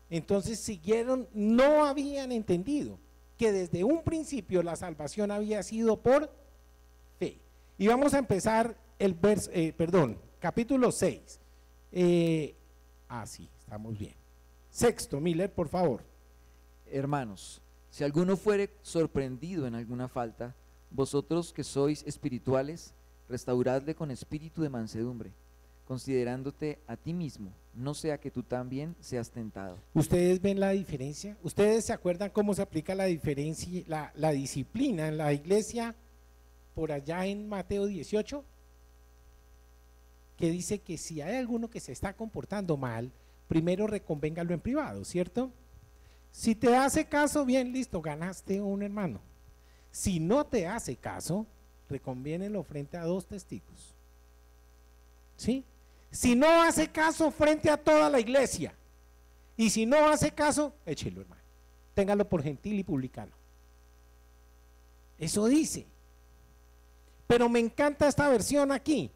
Entonces siguieron, no habían entendido que desde un principio la salvación había sido por fe. Y vamos a empezar capítulo 6. Sí, estamos bien. Sexto, Miller, por favor. Hermanos, si alguno fuere sorprendido en alguna falta, vosotros que sois espirituales, restauradle con espíritu de mansedumbre, considerándote a ti mismo, no sea que tú también seas tentado. ¿Ustedes ven la diferencia? ¿Ustedes se acuerdan cómo se aplica la diferencia, la disciplina en la iglesia por allá en Mateo 18? Que dice que si hay alguno que se está comportando mal, primero reconvéngalo en privado, ¿cierto? Si te hace caso, bien, listo, ganaste un hermano. Si no te hace caso, reconvénelo frente a 2 testigos. ¿Sí? Si no hace caso, frente a toda la iglesia. Y si no hace caso, échelo, hermano. Téngalo por gentil y publicano. Eso dice. Pero me encanta esta versión aquí.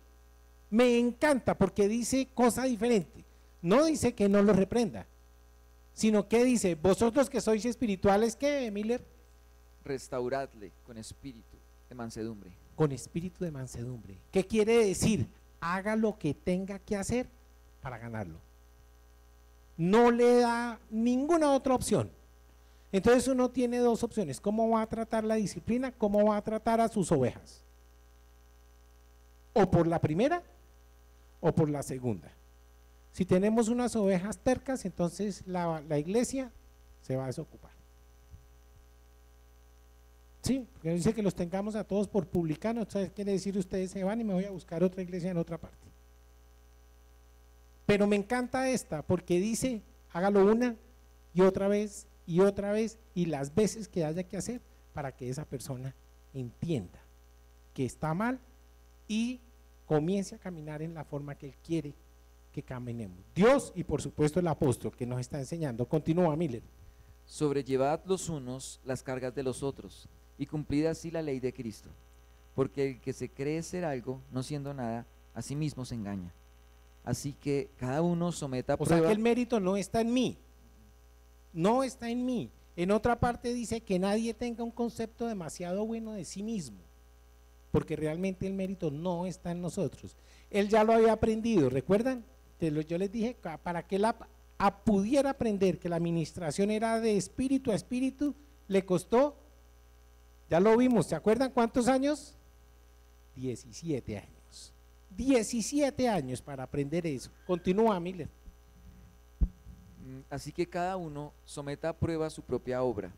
Me encanta porque dice cosa diferente. No dice que no lo reprenda, sino que dice, vosotros que sois espirituales, ¿qué, Miller? Restauradle con espíritu de mansedumbre. Con espíritu de mansedumbre. ¿Qué quiere decir? Haga lo que tenga que hacer para ganarlo. No le da ninguna otra opción. Entonces uno tiene 2 opciones. ¿Cómo va a tratar la disciplina? ¿Cómo va a tratar a sus ovejas? O por la primera o por la segunda. Si tenemos unas ovejas tercas, entonces la iglesia se va a desocupar. Sí, porque dice que los tengamos a todos por publicanos, entonces quiere decir ustedes se van y me voy a buscar otra iglesia en otra parte. Pero me encanta esta porque dice, hágalo una y otra vez y las veces que haya que hacer para que esa persona entienda que está mal y comience a caminar en la forma que Él quiere que caminemos. Dios y por supuesto el apóstol que nos está enseñando. Continúa, Miller. Sobrellevad los unos las cargas de los otros y cumplid así la ley de Cristo, porque el que se cree ser algo, no siendo nada, a sí mismo se engaña. Así que cada uno someta a prueba. O sea que el mérito no está en mí, no está en mí. En otra parte dice que nadie tenga un concepto demasiado bueno de sí mismo, porque realmente el mérito no está en nosotros. Él ya lo había aprendido, ¿recuerdan? Yo les dije, para que él pudiera aprender que la administración era de espíritu a espíritu, le costó, ya lo vimos, ¿se acuerdan cuántos años? 17 años. 17 años para aprender eso. Continúa, Miller. Así que cada uno someta a prueba su propia obra,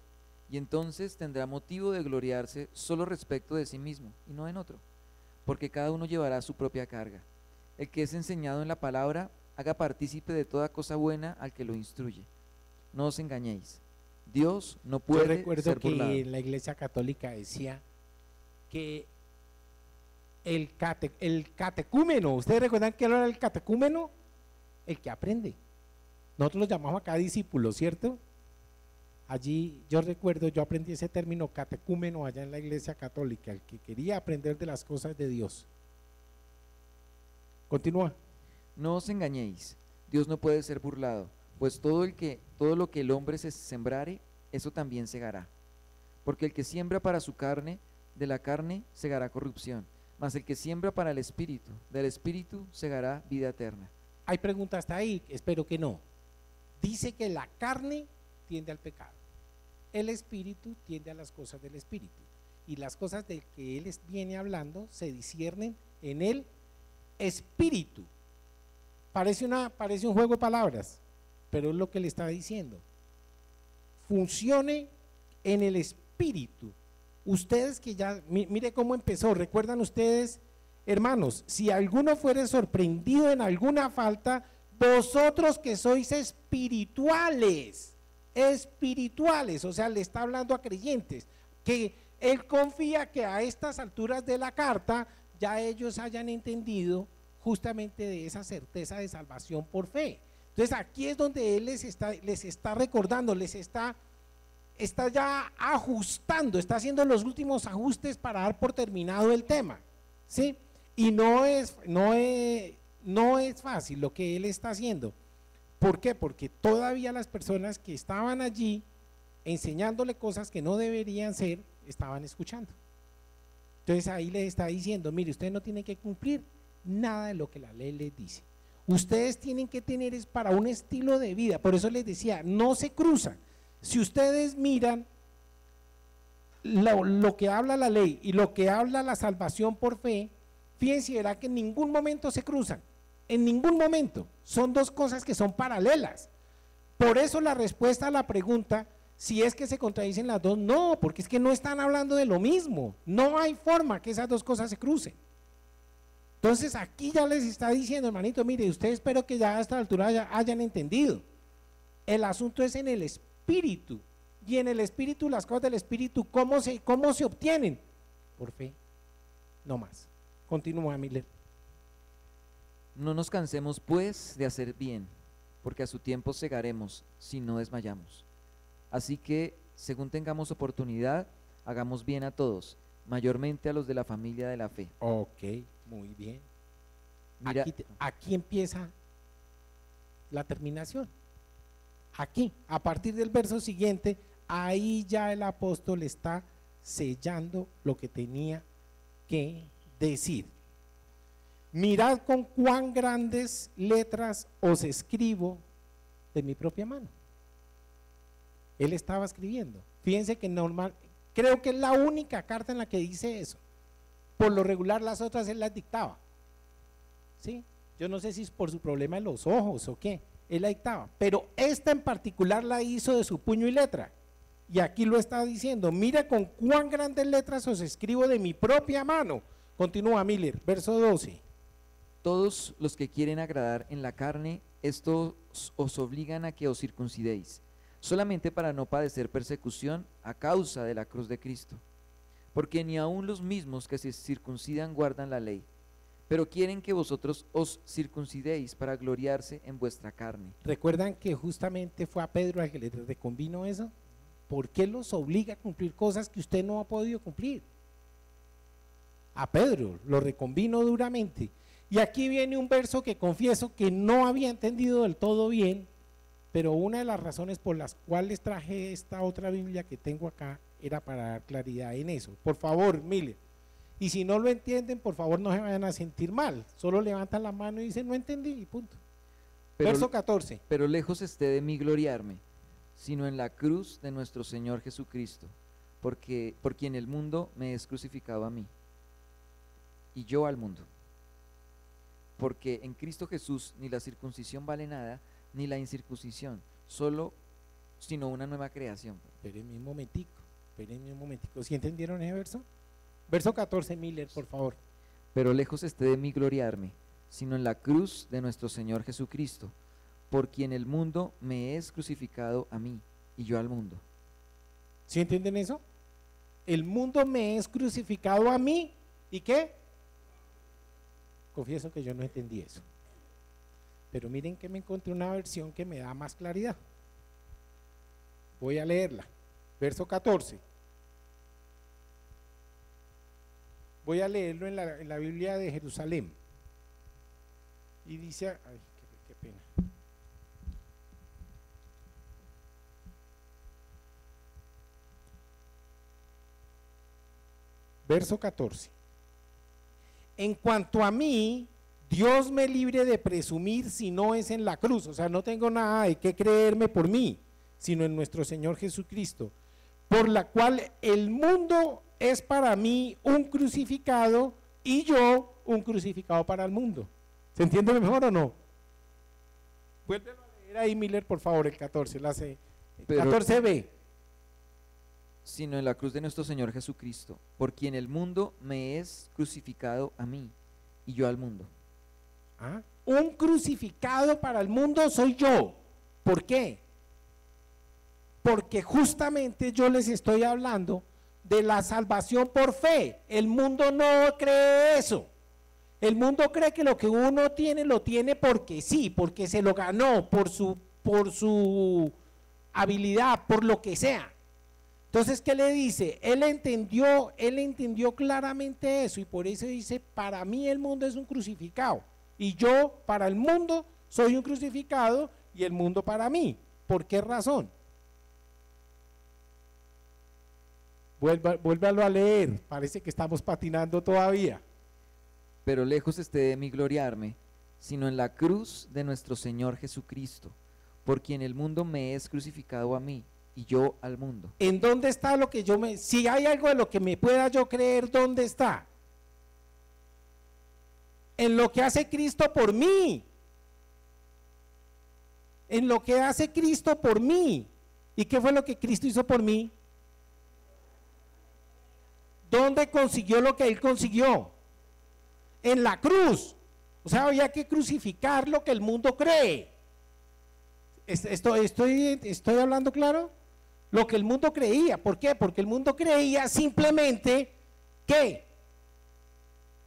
y entonces tendrá motivo de gloriarse solo respecto de sí mismo y no en otro, porque cada uno llevará su propia carga. El que es enseñado en la palabra, haga partícipe de toda cosa buena al que lo instruye. No os engañéis, Dios no puede Yo recuerdo ser que burlado. la iglesia católica decía que el catecúmeno. ¿Ustedes recuerdan qué era el catecúmeno? El que aprende. Nosotros lo llamamos acá discípulos, ¿cierto? Allí yo recuerdo, yo aprendí ese término catecúmeno allá en la iglesia católica, el que quería aprender de las cosas de Dios. Continúa. No os engañéis, Dios no puede ser burlado, pues todo lo que el hombre se sembrare, eso también segará. Porque el que siembra para su carne, de la carne segará corrupción, mas el que siembra para el espíritu, del espíritu segará vida eterna. Hay preguntas hasta ahí, espero que no. Dice que la carne tiende al pecado, el espíritu tiende a las cosas del espíritu, y las cosas de que él viene hablando se disciernen en el espíritu. Parece un juego de palabras, pero es lo que le está diciendo. Funcione en el espíritu. Ustedes que ya, mire cómo empezó, recuerdan ustedes, hermanos, si alguno fuere sorprendido en alguna falta, vosotros que sois espirituales, o sea, le está hablando a creyentes, que él confía que a estas alturas de la carta ya ellos hayan entendido justamente de esa certeza de salvación por fe. Entonces aquí es donde él les está recordando, está ya ajustando, está haciendo los últimos ajustes para dar por terminado el tema, ¿sí? Y no es fácil lo que él está haciendo. ¿Por qué? Porque todavía las personas que estaban allí enseñándole cosas que no deberían ser, estaban escuchando. Entonces ahí les está diciendo, mire, ustedes no tienen que cumplir nada de lo que la ley les dice. Ustedes tienen que tener es para un estilo de vida. Por eso les decía, no se cruzan. Si ustedes miran lo que habla la ley y lo que habla la salvación por fe, fíjense, verá que en ningún momento se cruzan, en ningún momento. Son dos cosas que son paralelas. Por eso la respuesta a la pregunta, si es que se contradicen las dos, no, porque es que no están hablando de lo mismo. No hay forma que esas dos cosas se crucen. Entonces aquí ya les está diciendo, hermanito, mire, ustedes espero que ya a esta altura ya hayan entendido. El asunto es en el espíritu, y en el espíritu, las cosas del espíritu, ¿cómo se obtienen? Por fe, no más. Continúa, Miller. No nos cansemos pues de hacer bien, porque a su tiempo segaremos si no desmayamos. Así que, según tengamos oportunidad, hagamos bien a todos, mayormente a los de la familia de la fe. Ok, muy bien. Mira, Aquí empieza la terminación. Aquí, a partir del verso siguiente, ahí ya el apóstol está sellando lo que tenía que decir. Mirad con cuán grandes letras os escribo de mi propia mano. Él estaba escribiendo. Fíjense que creo que es la única carta en la que dice eso. Por lo regular las otras él las dictaba. ¿Sí? Yo no sé si es por su problema en los ojos o qué. Él la dictaba, pero esta en particular la hizo de su puño y letra, y aquí lo está diciendo, mira con cuán grandes letras os escribo de mi propia mano. Continúa Miller, verso 12. Todos los que quieren agradar en la carne, estos os obligan a que os circuncidéis, solamente para no padecer persecución a causa de la cruz de Cristo, porque ni aun los mismos que se circuncidan guardan la ley, pero quieren que vosotros os circuncidéis para gloriarse en vuestra carne. ¿Recuerdan que justamente fue a Pedro al que le reconvino eso? ¿Por qué los obliga a cumplir cosas que usted no ha podido cumplir? A Pedro lo reconvino duramente. Y aquí viene un verso que confieso que no había entendido del todo bien, pero una de las razones por las cuales traje esta otra Biblia que tengo acá era para dar claridad en eso. Por favor, Miller. Y si no lo entienden, por favor no se vayan a sentir mal, solo levantan la mano y dicen no entendí y punto. Verso 14. Pero lejos esté de mí gloriarme, sino en la cruz de nuestro Señor Jesucristo, por quien el mundo me es crucificado a mí, y yo al mundo. Porque en Cristo Jesús ni la circuncisión vale nada, ni la incircuncisión, sino una nueva creación. Espérenme un momentico. ¿Sí entendieron ese verso? Verso 14, Miller, por favor. Pero lejos esté de mí gloriarme, sino en la cruz de nuestro Señor Jesucristo, por quien el mundo me es crucificado a mí, y yo al mundo. ¿Sí entienden eso? El mundo me es crucificado a mí, ¿y qué? confieso que yo no entendí eso. Pero miren que me encontré una versión que me da más claridad. Voy a leerla. Verso 14. Voy a leerlo en la Biblia de Jerusalén. Y dice, ay, qué pena. Verso 14. En cuanto a mí, Dios me libre de presumir si no es en la cruz. O sea, no tengo nada de qué creerme por mí, sino en nuestro Señor Jesucristo, por la cual el mundo es para mí un crucificado y yo un crucificado para el mundo. ¿Se entiende mejor o no? Vuélvelo a leer ahí, Miller, por favor, el 14, la C, 14b. Sino en la cruz de nuestro Señor Jesucristo, por quien el mundo me es crucificado a mí y yo al mundo. Un crucificado para el mundo soy yo. ¿Por qué? Porque justamente yo les estoy hablando de la salvación por fe. El mundo no cree eso. El mundo cree que lo que uno tiene lo tiene porque sí, porque se lo ganó, por su habilidad, por lo que sea. Entonces, ¿qué le dice? Él entendió claramente eso y por eso dice, para mí el mundo es un crucificado y yo para el mundo soy un crucificado y el mundo para mí. ¿Por qué razón? Vuélvalo a leer, parece que estamos patinando todavía. Pero lejos esté de mí gloriarme, sino en la cruz de nuestro Señor Jesucristo, por quien el mundo me es crucificado a mí y yo al mundo. ¿En dónde está lo que si hay algo de lo que me pueda yo creer, dónde está? En lo que hace Cristo por mí. En lo que hace Cristo por mí. ¿Y qué fue lo que Cristo hizo por mí? ¿Dónde consiguió lo que Él consiguió? En la cruz. O sea, había que crucificar lo que el mundo cree. ¿Estoy hablando claro? Lo que el mundo creía. ¿Por qué? Porque el mundo creía simplemente que,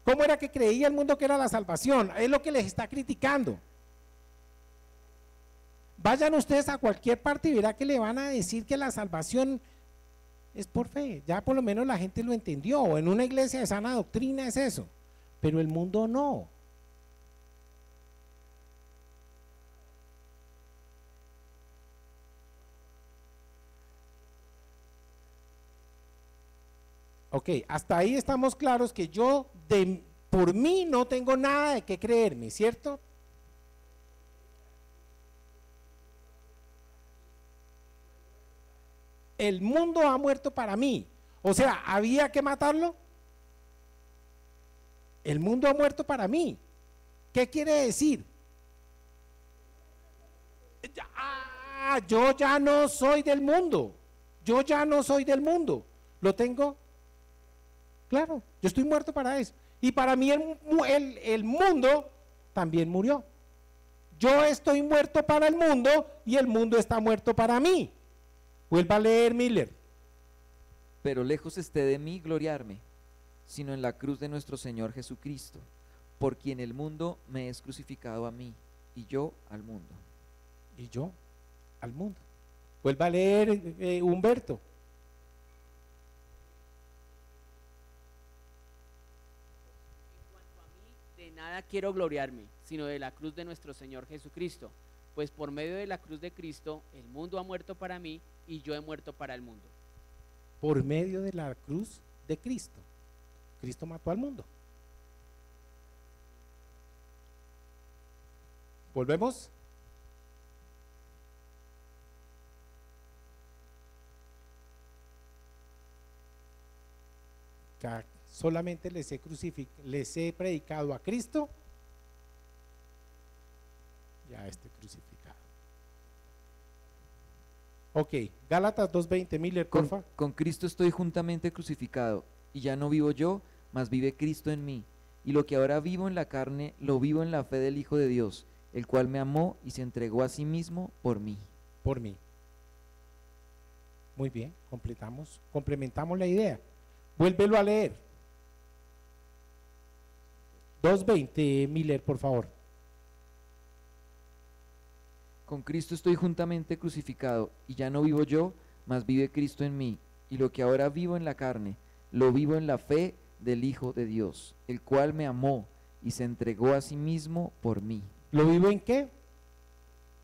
¿cómo era que creía el mundo que era la salvación? Es lo que les está criticando. Vayan ustedes a cualquier parte y verá que le van a decir que la salvación es por fe. Ya por lo menos la gente lo entendió. En una iglesia de sana doctrina es eso. Pero el mundo no. Ok, hasta ahí estamos claros que yo por mí no tengo nada de qué creerme, ¿cierto? El mundo ha muerto para mí. O sea, ¿había que matarlo? El mundo ha muerto para mí. ¿Qué quiere decir? Yo ya no soy del mundo. Yo ya no soy del mundo. ¿Lo tengo? Claro, yo estoy muerto para eso. Y para mí el mundo también murió. Yo estoy muerto para el mundo y el mundo está muerto para mí. Vuelva a leer, Miller. Pero lejos esté de mí gloriarme, sino en la cruz de nuestro Señor Jesucristo, por quien el mundo me es crucificado a mí y yo al mundo. Y yo al mundo. Vuelva a leer, Humberto. De nada quiero gloriarme, sino de la cruz de nuestro Señor Jesucristo, pues por medio de la cruz de Cristo, el mundo ha muerto para mí y yo he muerto para el mundo. Por medio de la cruz de Cristo. Cristo mató al mundo. ¿Volvemos? Solamente les he predicado a Cristo y a este crucificado. Ok, Gálatas 2:20, Miller, porfa. Con Cristo estoy juntamente crucificado, y ya no vivo yo, mas vive Cristo en mí. Y lo que ahora vivo en la carne, lo vivo en la fe del Hijo de Dios, el cual me amó y se entregó a sí mismo por mí. Por mí. Muy bien, complementamos la idea. Vuélvelo a leer. 2:20, Miller, por favor. Con Cristo estoy juntamente crucificado, y ya no vivo yo, mas vive Cristo en mí. Y lo que ahora vivo en la carne, lo vivo en la fe del Hijo de Dios, el cual me amó y se entregó a sí mismo por mí. ¿Lo vivo en qué?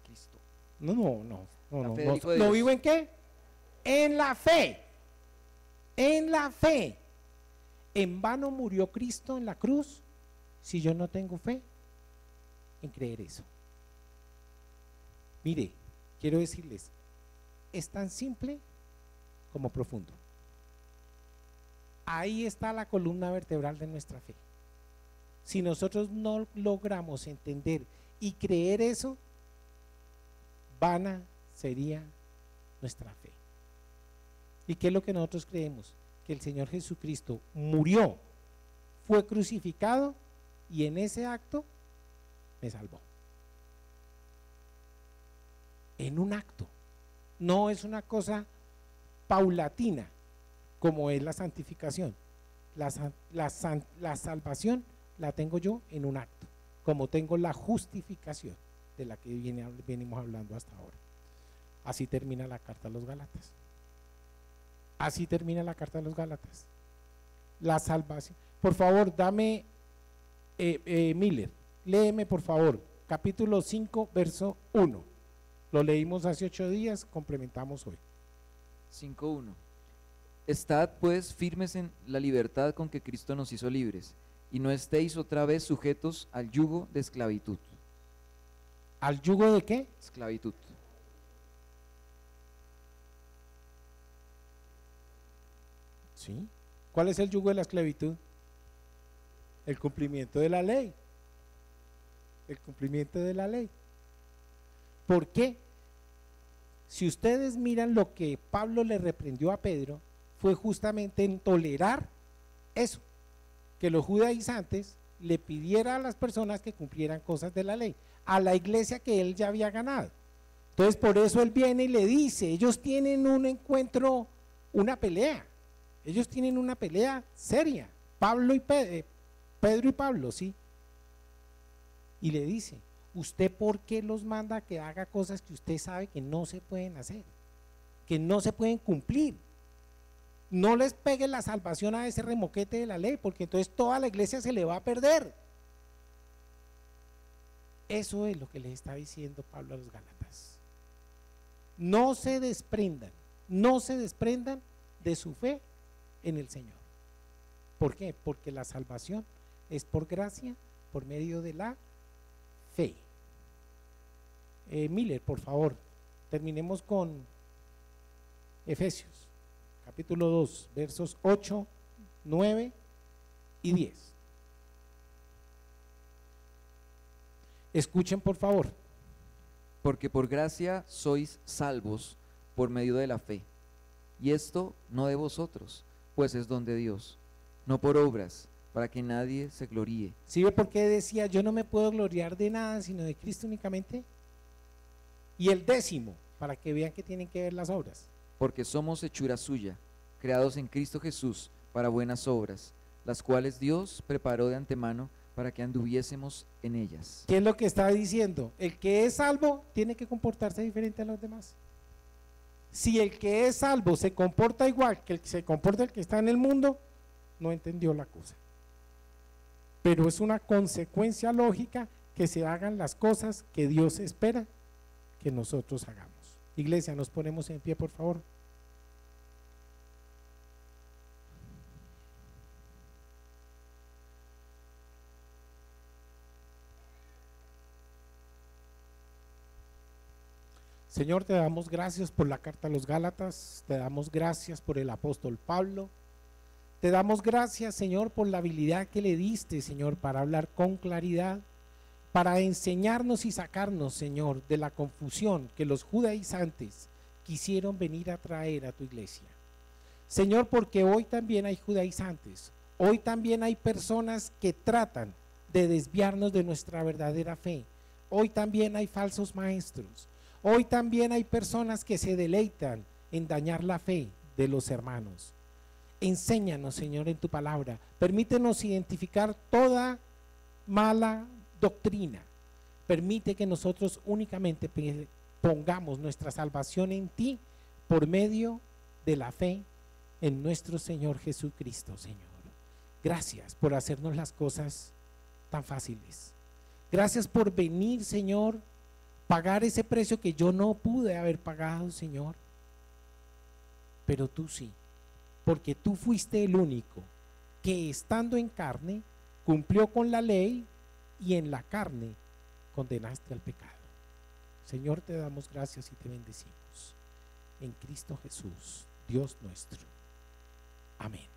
Cristo. No. fe del Hijo de ¿Lo Dios. vivo en qué? En la fe. En la fe. En vano murió Cristo en la cruz si yo no tengo fe en creer eso. Mire, quiero decirles, es tan simple como profundo. Ahí está la columna vertebral de nuestra fe. Si nosotros no logramos entender y creer eso, vana sería nuestra fe. ¿Y qué es lo que nosotros creemos? Que el Señor Jesucristo murió, fue crucificado y en ese acto me salvó. En un acto. No es una cosa paulatina como es la santificación. La salvación la tengo yo en un acto, como tengo la justificación de la que venimos hablando hasta ahora. Así termina la carta a los Gálatas. Así termina la carta a los Gálatas. La salvación. Por favor, dame, Miller, léeme por favor, capítulo 5, verso 1. Lo leímos hace 8 días, complementamos hoy. 5:1. Estad pues firmes en la libertad con que Cristo nos hizo libres, y no estéis otra vez sujetos al yugo de esclavitud. ¿Al yugo de qué? Esclavitud. Sí. ¿Cuál es el yugo de la esclavitud? El cumplimiento de la ley. El cumplimiento de la ley. ¿Por qué? Si ustedes miran lo que Pablo le reprendió a Pedro, fue justamente en tolerar eso, que los judaizantes le pidieran a las personas que cumplieran cosas de la ley, a la iglesia que él ya había ganado. Entonces por eso él viene y le dice, ellos tienen un encuentro, una pelea, ellos tienen una pelea seria, Pedro y Pablo, sí, y le dice, ¿usted por qué los manda a que haga cosas que usted sabe que no se pueden hacer, que no se pueden cumplir? No les pegue la salvación a ese remoquete de la ley, porque entonces toda la iglesia se le va a perder. Eso es lo que les está diciendo Pablo a los Gálatas. No se desprendan de su fe en el Señor. ¿Por qué? Porque la salvación es por gracia, por medio de la fe. Miller, por favor, terminemos con Efesios, capítulo 2, versos 8, 9 y 10. Escuchen, por favor. Porque por gracia sois salvos por medio de la fe. Y esto no de vosotros, pues es don de Dios, no por obras, para que nadie se gloríe. ¿Sí ve por qué decía, yo no me puedo gloriar de nada, sino de Cristo únicamente? Y el 10, para que vean que tienen que ver las obras. Porque somos hechura suya, creados en Cristo Jesús para buenas obras, las cuales Dios preparó de antemano para que anduviésemos en ellas. ¿Qué es lo que está diciendo? El que es salvo tiene que comportarse diferente a los demás. Si el que es salvo se comporta igual que el que se comporta el que está en el mundo, no entendió la cosa. Pero es una consecuencia lógica que se hagan las cosas que Dios espera que nosotros hagamos. Iglesia, nos ponemos en pie, por favor. Señor, te damos gracias por la carta a los Gálatas, te damos gracias por el apóstol Pablo, te damos gracias, Señor, por la habilidad que le diste, Señor, para hablar con claridad, para enseñarnos y sacarnos, Señor, de la confusión que los judaizantes quisieron venir a traer a tu iglesia. Señor, porque hoy también hay judaizantes, hoy también hay personas que tratan de desviarnos de nuestra verdadera fe, hoy también hay falsos maestros. Hoy también hay personas que se deleitan en dañar la fe de los hermanos. Enséñanos, Señor, en tu palabra. Permítenos identificar toda mala doctrina. Permite que nosotros únicamente pongamos nuestra salvación en ti por medio de la fe en nuestro Señor Jesucristo, Señor. Gracias por hacernos las cosas tan fáciles. Gracias por venir, Señor, pagar ese precio que yo no pude haber pagado, Señor. Pero tú sí, porque tú fuiste el único que estando en carne cumplió con la ley y en la carne condenaste al pecado. Señor, te damos gracias y te bendecimos. En Cristo Jesús, Dios nuestro. Amén.